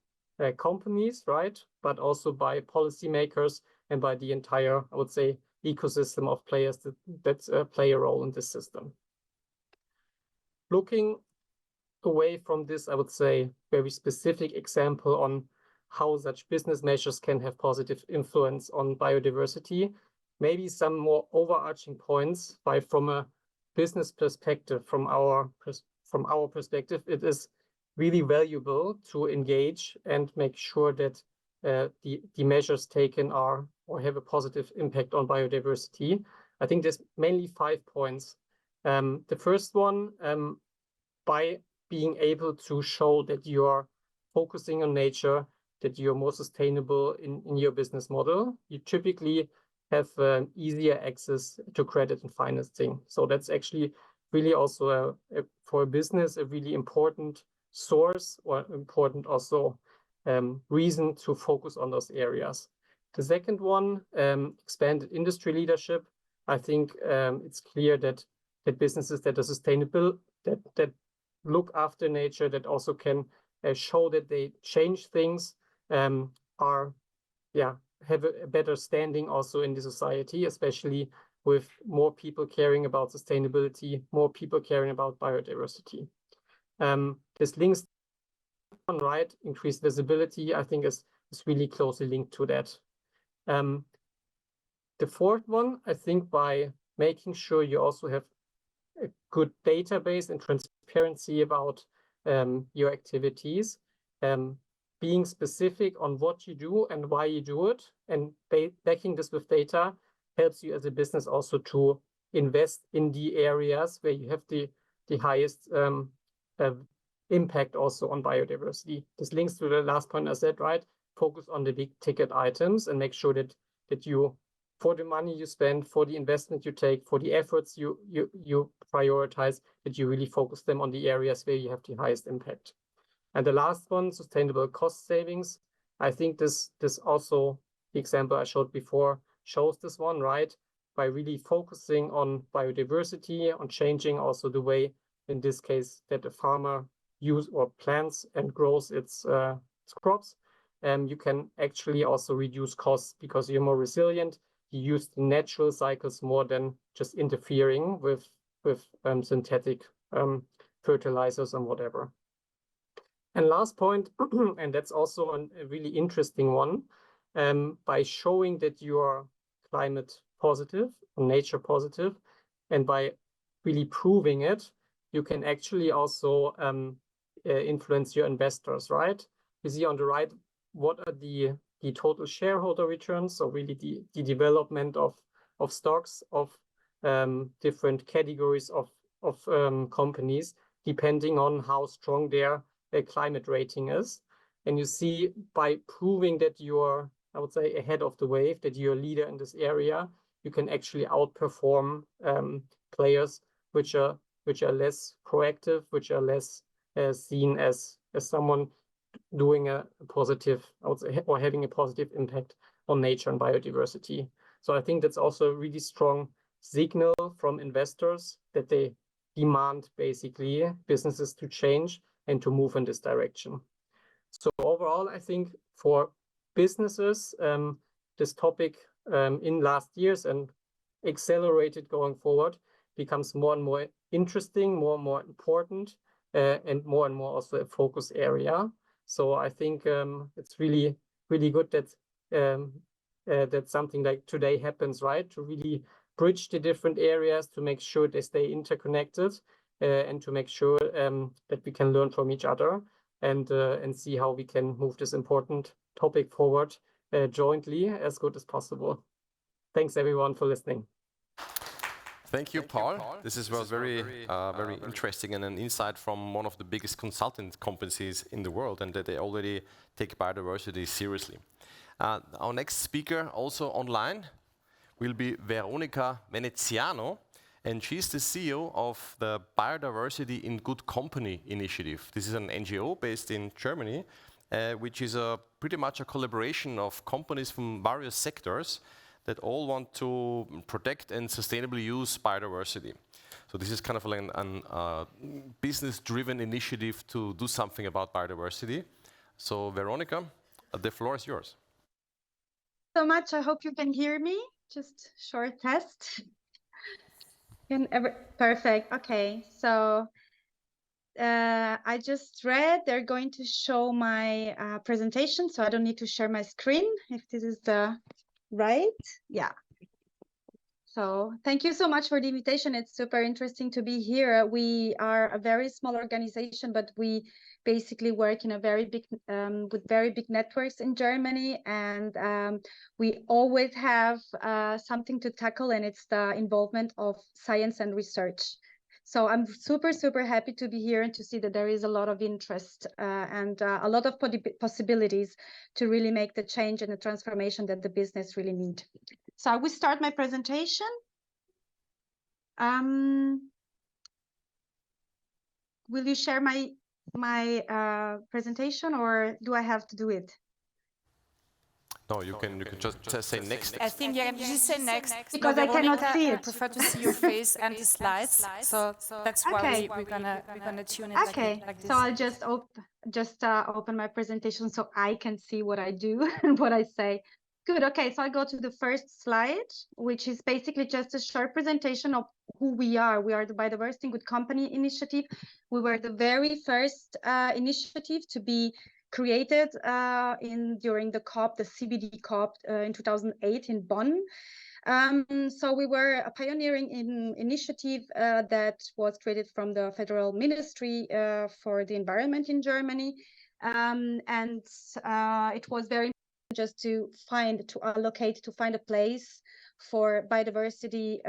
companies, right? But also by policymakers and by the entire, I would say, ecosystem of players that play a role in this system. Looking away from this, I would say, very specific example on how such business measures can have positive influence on biodiversity, maybe some more overarching points from a business perspective, from our perspective, it is really valuable to engage and make sure that the measures taken are or have a positive impact on biodiversity. I think there's mainly 5 points. The first one, by being able to show that you are focusing on nature, that you're more sustainable in your business model, you typically have easier access to credit and financing. So that's actually really also for a business a really important source, or important also reason to focus on those areas. The second one, expanded industry leadership. I think it's clear that businesses that are sustainable, that look after nature, that also can show that they change things, have a better standing also in the society, especially with more people caring about sustainability, more people caring about biodiversity. This links on, right, increased visibility, I think is really closely linked to that. The fourth one, I think by making sure you also have a good database and transparency about your activities, being specific on what you do and why you do it, and backing this with data helps you as a business also to invest in the areas where you have the highest impact also on biodiversity. This links to the last point I said, right? Focus on the big ticket items and make sure that you, for the money you spend, for the investment you take, for the efforts you prioritize, that you really focus them on the areas where you have the highest impact. And the last one, sustainable cost savings. I think this also, the example I showed before, shows this one, right? By really focusing on biodiversity, on changing also the way, in this case, that a farmer uses or plants and grows its crops. You can actually also reduce costs because you're more resilient. You use the natural cycles more than just interfering with synthetic fertilizers and whatever. And last point, and that's also a really interesting one, by showing that you are climate positive, nature positive, and by really proving it, you can actually also influence your investors, right? You see on the right, what are the total shareholder returns, so really the development of stocks, of different categories of companies, depending on how strong their climate rating is. And you see, by proving that you're, I would say, ahead of the wave, that you're a leader in this area, you can actually outperform players which are less proactive, which are less seen as someone doing a positive, I would say, or having a positive impact on nature and biodiversity. So I think that's also a really strong signal from investors that they demand basically businesses to change and to move in this direction. So overall, I think for businesses, this topic in last years and accelerated going forward becomes more and more interesting, more and more important, and more also a focus area. So I think it's really, really good that that something like today happens, right? To really bridge the different areas, to make sure they stay interconnected, and to make sure that we can learn from each other and see how we can move this important topic forward jointly as good as possible. Thanks everyone for listening. Thank you, Paul. This was very interesting and an insight from one of the biggest consultant companies in the world, and that they already take biodiversity seriously. Our next speaker, also online, will be Veronica Veneziano, and she's the CEO of the Biodiversity in Good Company initiative. This is an NGO based in Germany, which is pretty much a collaboration of companies from various sectors that all want to protect and sustainably use biodiversity. So this is kind of like a business-driven initiative to do something about biodiversity. So Veronica, the floor is yours. So much. I hope you can hear me. Just short test. Perfect. Okay. So I just read they're going to show my presentation, so I don't need to share my screen if this is the right. Yeah. So thank you so much for the invitation. It's super interesting to be here. We are a very small organization, but we basically work in a very big, with very big networks in Germany. And we always have something to tackle, and it's the involvement of science and research. So I'm super, super happy to be here and to see that there is a lot of interest and a lot of possibilities to really make the change and the transformation that the business really need. So I will start my presentation. Will you share my presentation, or do I have to do it? No, you can just say next. I think you can just say next. Because I cannot see I it. prefer to see your face and the slides, so that's why we're gonna tune it. Okay, like this. so I'll just open my presentation so I can see what I do and what I say. Good. Okay, so I go to the first slide, which is basically just a short presentation of who we are. We are the Biodiversity in Good Company initiative. We were the very first initiative to be created during the COP, the CBD COP in 2008 in Bonn. So we were a pioneering initiative that was created from the Federal Ministry for the Environment in Germany. And it was very just to find a place for biodiversity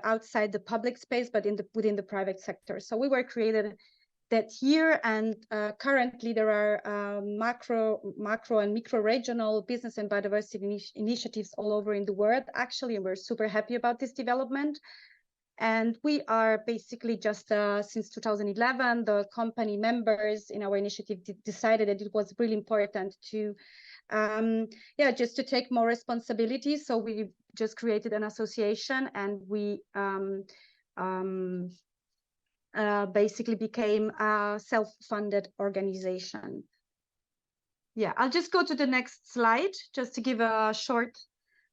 outside the public space, but within the private sector. So we were created that year, and currently there are macro and micro regional business and biodiversity initiatives all over in the world, actually, and we're super happy about this development. And we are basically just since 2011, the company members in our initiative decided that it was really important to just to take more responsibility. So we just created an association, and we basically became a self-funded organization. Yeah, I'll just go to the next slide just to give a short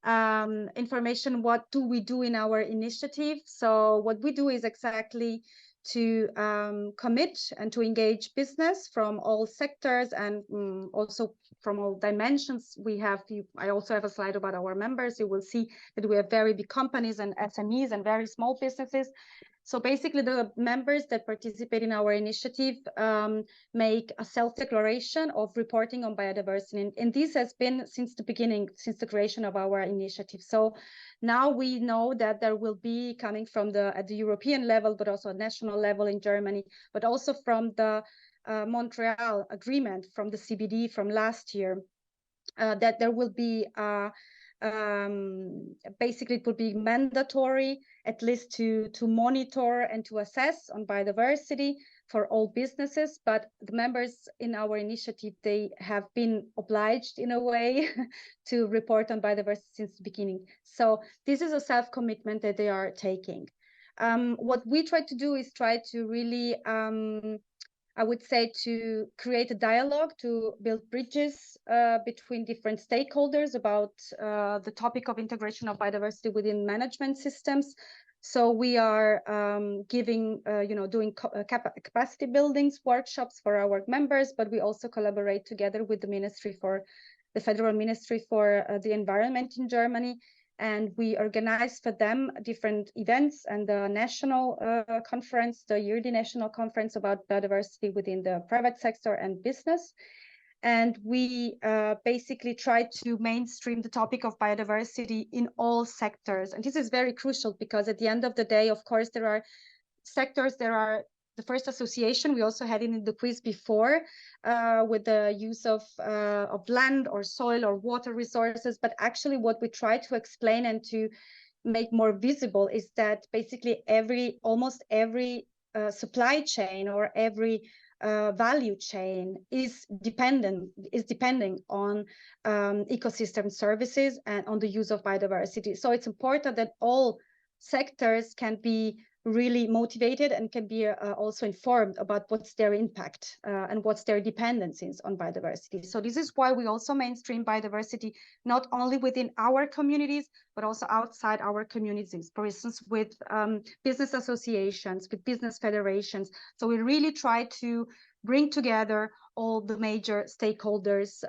information. What do we do in our initiative? So what we do is exactly to commit and to engage business from all sectors and also from all dimensions. I also have a slide about our members. You will see that we have very big companies and SMEs and very small businesses. So basically the members that participate in our initiative make a self-declaration of reporting on biodiversity. And this has been since the beginning, since the creation of our initiative. So now we know that there will be coming from at the European level, but also at national level in Germany, but also from the Montreal Agreement from the CBD from last year, that there will be basically it will be mandatory at least to monitor and to assess on biodiversity for all businesses, but the members in our initiative, they have been obliged in a way to report on biodiversity since the beginning. So this is a self-commitment that they are taking. What we try to do is try to really I would say to create a dialogue, to build bridges between different stakeholders about the topic of integration of biodiversity within management systems. So we are doing capacity buildings, workshops for our members, but we also collaborate together with the Federal Ministry for the Environment in Germany. And we organize for them different events and the national conference, the yearly national conference about biodiversity within the private sector and business. And we basically try to mainstream the topic of biodiversity in all sectors. And this is very crucial because at the end of the day, of course, there are sectors, there are the first association, we also had it in the quiz before, with the use of land or soil or water resources. But actually what we try to explain and to make more visible is that basically almost every supply chain or every value chain is depending on ecosystem services and on the use of biodiversity. So it's important that all sectors can be really motivated and can be also informed about what's their impact and what's their dependencies on biodiversity. So this is why we also mainstream biodiversity, not only within our communities, but also outside our communities, for instance, with business associations, with business federations. So we really try to bring together all the major stakeholders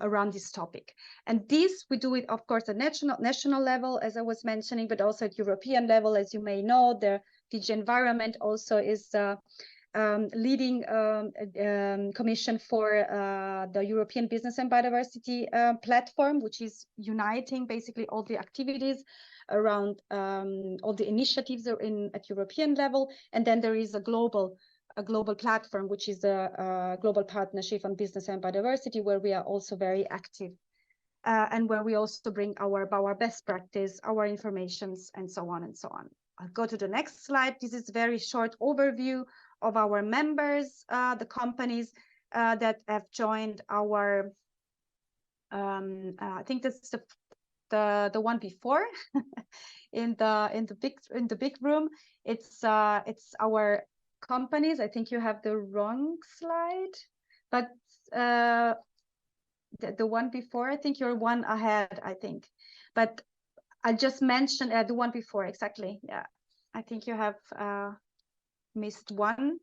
around this topic. And this we do it, of course, at national level, as I was mentioning, but also at European level. As you may know, the DG Environment also is leading commission for the European Business and Biodiversity platform, which is uniting basically all the activities around all the initiatives at European level. And then there is a global platform, which is a global partnership on business and biodiversity, where we are also very active and where we also bring our best practice, our informations, and so on and so on. I'll go to the next slide. This is a very short overview of our members, the companies that have joined our, I think that's the one before in the big room. It's our companies. I think you have the wrong slide, but the one before, I think you're one ahead, I think. But I just mentioned the one before, exactly. Yeah, I think you have missed one.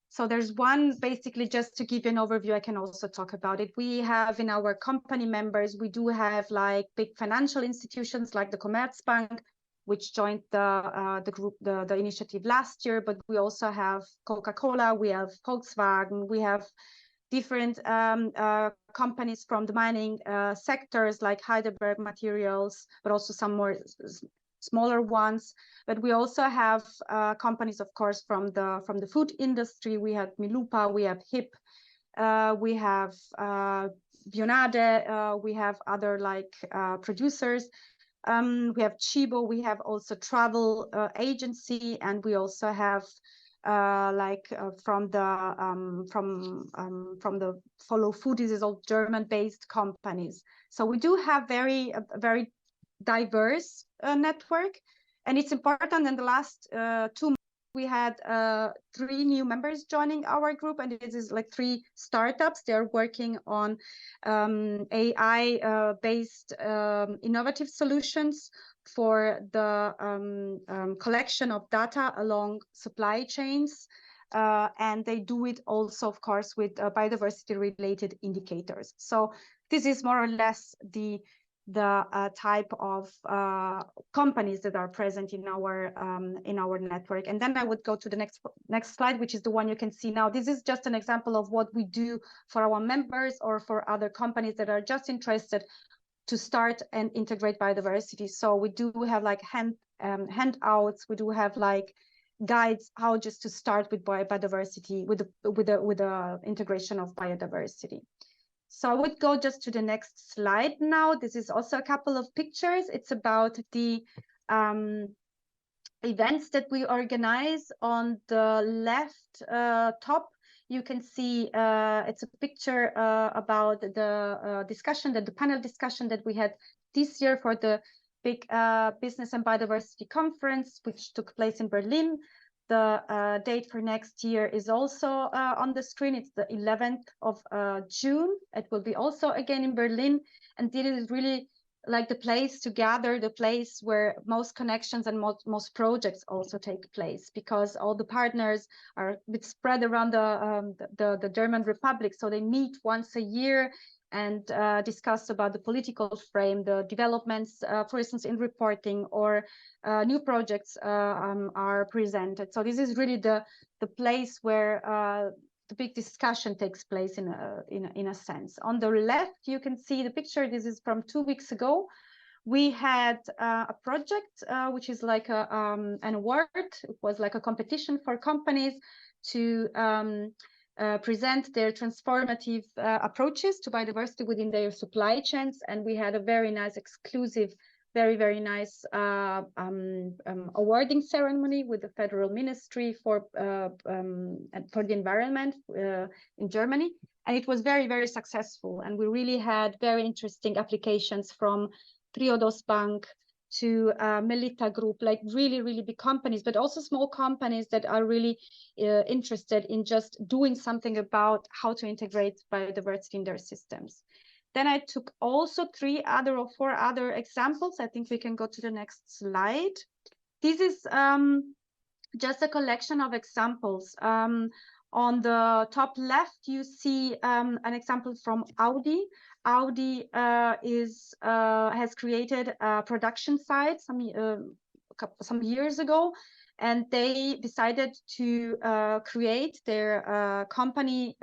So there's one, basically, just to give you an overview, I can also talk about it. We have in our company members, we do have like big financial institutions like the Commerzbank, which joined the group, the initiative last year, but we also have Coca-Cola, we have Volkswagen, we have different companies from the mining sectors like Heidelberg Materials, but also some more smaller ones. But we also have companies, of course, from the food industry. We have Milupa, we have HIP, we have Bionade, we have other like producers. We have Chibo, we have also travel agency, and we also have from the Follow Food. This is all German-based companies. So we do have very diverse network, and it's important. In the last 2 months, we had 3 new members joining our group, and it is like 3 startups. They're working on AI-based innovative solutions for the collection of data along supply chains, and they do it also, of course, with biodiversity-related indicators. So this is more or less the type of companies that are present in our network. And then I would go to the next slide, which is the one you can see now. This is just an example of what we do for our members or for other companies that are just interested to start and integrate biodiversity. So we do have like handouts. We do have like guides how just to start with biodiversity, with the integration of biodiversity. So I would go just to the next slide now. This is also a couple of pictures. It's about the events that we organize. On the left top, you can see it's a picture about the discussion, the panel discussion that we had this year for the big Business and Biodiversity Conference, which took place in Berlin. The date for next year is also on the screen. It's the 11th of June. It will be also again in Berlin. And this is really like the place to gather, the place where most connections and most projects also take place, because all the partners are a bit spread around the German Republic. So they meet once a year and discuss about the political frame, the developments, for instance, in reporting, or new projects are presented. So this is really the place where the big discussion takes place in a sense. On the left, you can see the picture. This is from 2 weeks ago. We had a project which is like an award. It was like a competition for companies to present their transformative approaches to biodiversity within their supply chains. And we had a very nice, exclusive, very nice awarding ceremony with the Federal Ministry for the Environment in Germany. And it was very successful. And we really had very interesting applications from Triodos Bank to Melita Group, like really big companies, but also small companies that are really interested in just doing something about how to integrate biodiversity in their systems. Then I took also 3 other or 4 other examples. I think we can go to the next slide. This is just a collection of examples On the top left, you see an example from Audi. Audi has created a production site some years ago, and they decided to create their company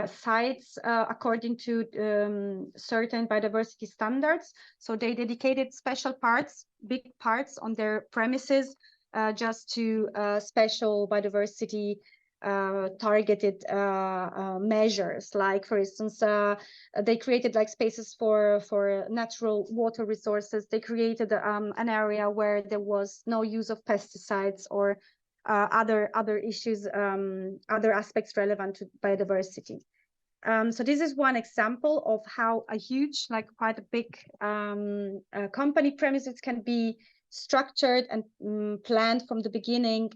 sites according to certain biodiversity standards. So they dedicated special parts, big parts on their premises just to special biodiversity targeted measures. Like, for instance, they created like spaces for natural water resources. They created an area where there was no use of pesticides or other issues, other aspects relevant to biodiversity. So this is one example of how a huge, like quite a big company premises can be structured and planned from the beginning,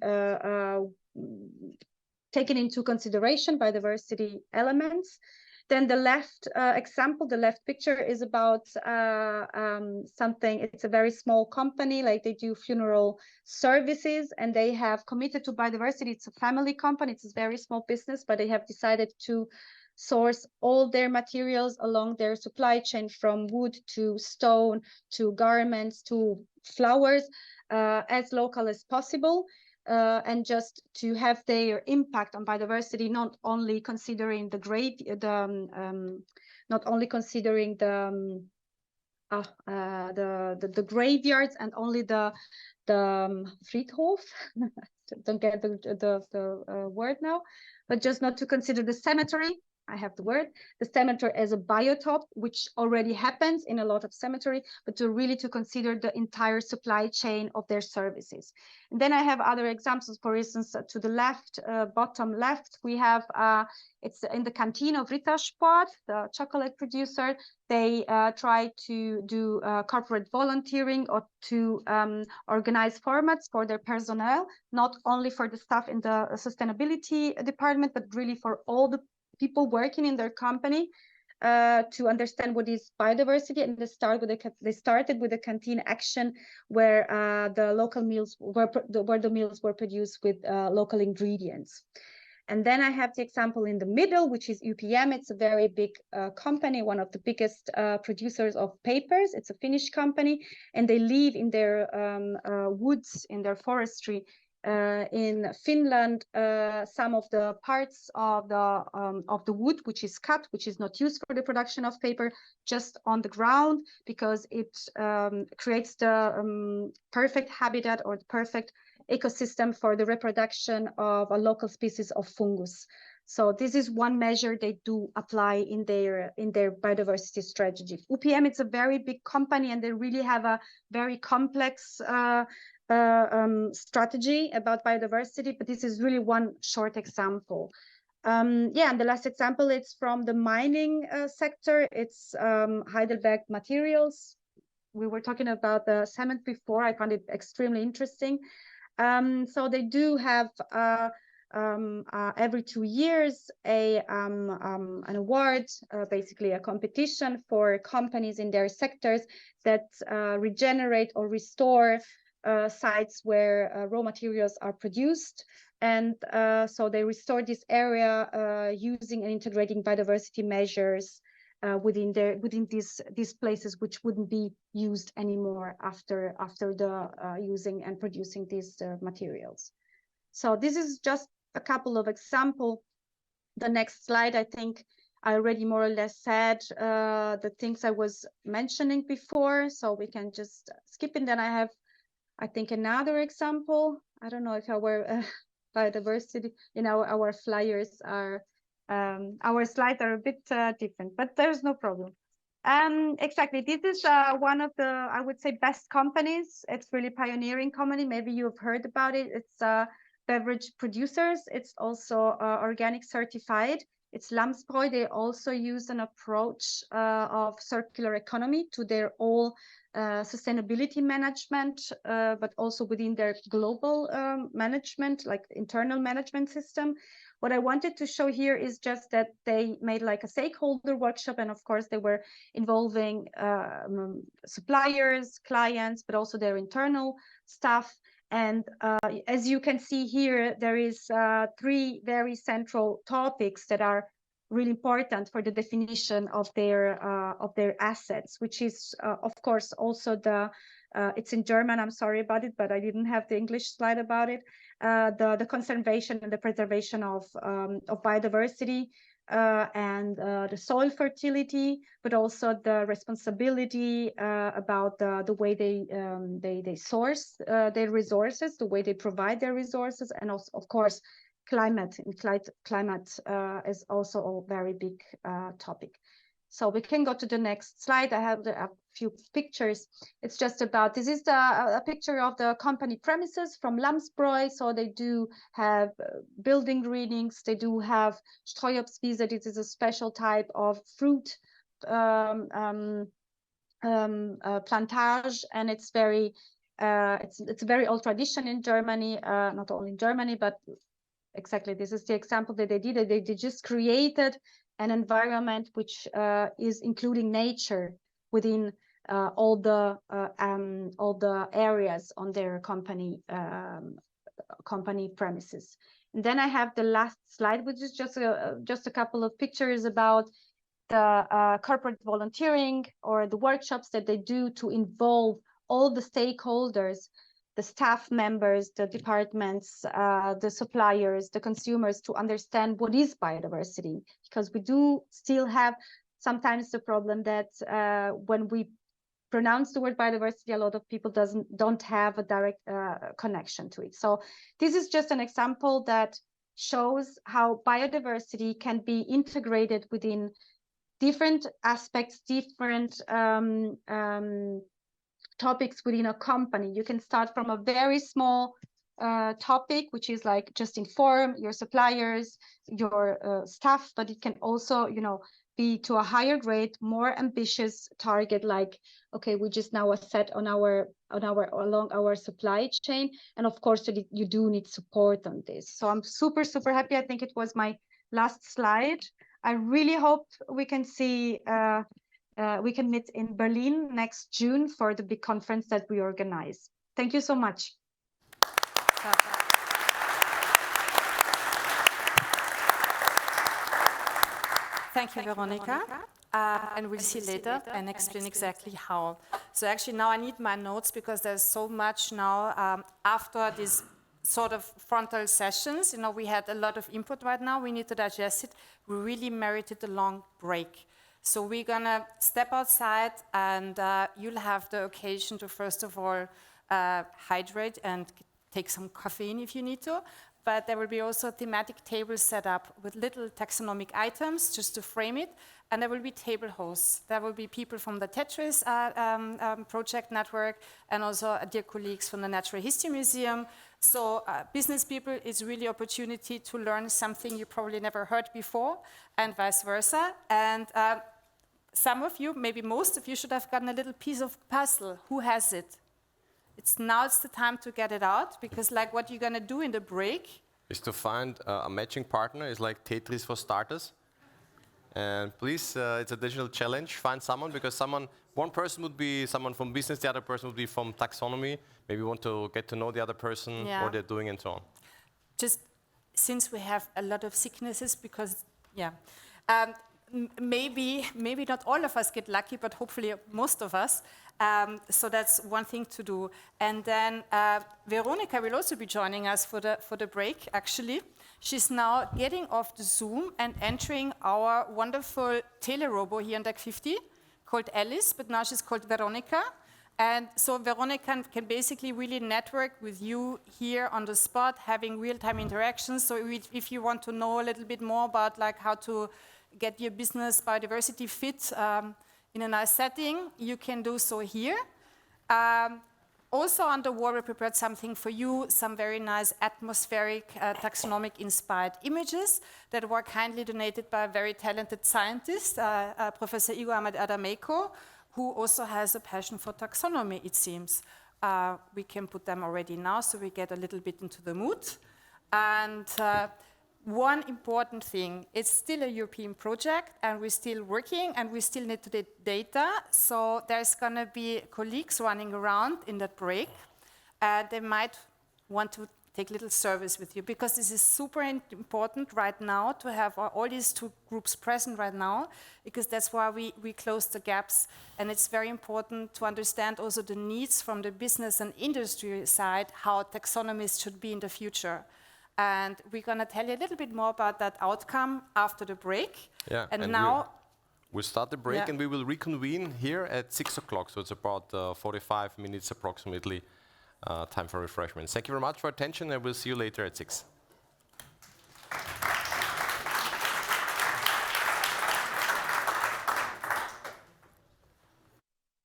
taken into consideration biodiversity elements. Then the left example, the left picture is about something, it's a very small company, like they do funeral services, and they have committed to biodiversity. It's a family company, it's a very small business, but they have decided to source all their materials along their supply chain, from wood to stone to garments to flowers, as local as possible. And just to have their impact on biodiversity, not only considering the graveyards and only the Friedhof, don't get the word now, but just not to consider the cemetery. I have the word, the cemetery as a biotope, which already happens in a lot of cemetery, but to consider the entire supply chain of their services. And then I have other examples. For instance, to the left, bottom left, we have, it's in the canteen of Rittersport, the chocolate producer. They try to do corporate volunteering or to organize formats for their personnel, not only for the staff in the sustainability department, but really for all the people working in their company to understand what is biodiversity. And they started with a canteen action where the local meals where the meals were produced with local ingredients. And then I have the example in the middle, which is UPM. It's a very big company, one of the biggest producers of papers. It's a Finnish company, and they live in their woods, in their forestry. In Finland, some of the parts of the wood which is cut, which is not used for the production of paper, just on the ground, because it creates the perfect habitat or the perfect ecosystem for the reproduction of a local species of fungus. So this is one measure they do apply in their biodiversity strategy. UPM, it's a very big company, and they really have a very complex strategy about biodiversity, but this is really one short example. And the last example, it's from the mining sector. It's Heidelberg Materials. We were talking about the cement before. I found it extremely interesting. So they do have every 2 years an award, basically a competition for companies in their sectors that regenerate or restore sites where raw materials are produced. And so they restore this area using and integrating biodiversity measures within these places, which wouldn't be used anymore after the using and producing these materials. So this is just a couple of examples. The next slide, I think I already more or less said the things I was mentioning before, so we can just skip it. Then I have, I think, another example. I don't know if our biodiversity, our flyers are, our slides are a bit different, but there's no problem. Exactly, this is one of the, I would say, best companies. It's really pioneering company. Maybe you've heard about it. It's beverage producers. It's also organic certified. It's Lamsbräu. They also use an approach of circular economy to their all sustainability management, but also within their global management, like internal management system. What I wanted to show here is just that they made like a stakeholder workshop, and of course they were involving suppliers, clients, but also their internal staff. And as you can see here, there is 3 very central topics that are really important for the definition of their assets, which is of course also it's in German. I'm sorry about it, but I didn't have the English slide about it. The conservation and the preservation of biodiversity, and the soil fertility, but also the responsibility about the way they source their resources, the way they provide their resources, and also, of course, climate. And climate is also a very big topic. So we can go to the next slide. I have a few pictures. It's just about, this is a picture of the company premises from Lamsbräu. So they do have building readings. They do have Streuobstwiese. This is a special type of fruit plantage, and it's very it's a very old tradition in Germany, not only in Germany, but exactly this is the example that they did. They just created an environment which is including nature within all the areas on their company premises. And then I have the last slide, which is just a couple of pictures about the corporate volunteering or the workshops that they do to involve all the stakeholders, the staff members, the departments, the suppliers, the consumers, to understand what is biodiversity. Because we do still have sometimes the problem that when we pronounce the word biodiversity, a lot of people don't have a direct connection to it. So this is just an example that shows how biodiversity can be integrated within different aspects, different topics within a company. You can start from a very small topic, which is like just inform your suppliers, your staff, but it can also, be to a higher grade, more ambitious target, like, okay, we just now are set on along our supply chain. And of course, you do need support on this. So I'm super, super happy. I think it was my last slide. I really hope we can see we can meet in Berlin next June for the big conference that we organize. Thank you so much. Thank you, Veronica. And we'll see later and explain exactly how. So actually now I need my notes because there's so much now after these sort of frontal sessions. We had a lot of input right now. We need to digest it. We really merited a long break. So we're gonna step outside and you'll have the occasion to first of all hydrate and take some caffeine if you need to. But there will be also a thematic table set up with little taxonomic items just to frame it. And there will be table hosts. There will be people from the TETTRIs project network and also dear colleagues from the Natural History Museum. So business people, it's really opportunity to learn something you probably never heard before and vice versa. And some of you, maybe most of you, should have gotten a little piece of puzzle. Who has it? It's the time to get it out, because like what you're gonna do in the break is to find a matching partner. It's like Tetris for starters. And please, it's a digital challenge. Find someone, because one person would be someone from business, the other person would be from taxonomy. Maybe you want to get to know the other person, what they're doing and so on. Just since we have a lot of sicknesses, because, maybe not all of us get lucky, but hopefully most of us. So that's one thing to do. And then Veronica will also be joining us for the break, actually. She's now getting off the Zoom and entering our wonderful tele-robo here on Deck 50 called Alice, but now she's called Veronica. And so Veronica can basically really network with you here on the spot, having real-time interactions. So if you want to know a little bit more about like how to get your business biodiversity fit in a nice setting, you can do so here. Also on the wall, we prepared something for you, some very nice atmospheric taxonomic inspired images that were kindly donated by a very talented scientist, Professor Igor Ahmed Adameko, who also has a passion for taxonomy, it seems. We can put them already now, so we get a little bit into the mood. And one important thing, it's still a European project and we're still working and we still need to get data. So there's gonna be colleagues running around in that break. They might want to take a little service with you, because this is super important right now to have all these two groups present right now, because that's why we close the gaps. And it's very important to understand also the needs from the business and industry side, how taxonomies should be in the future. And we're going to tell you a little bit more about that outcome after the break. Yeah, and now we'll start the break, and we will reconvene here at 6 o'clock. So it's about 45 minutes approximately time for refreshments. Thank you very much for attention, and we'll see you later at 6.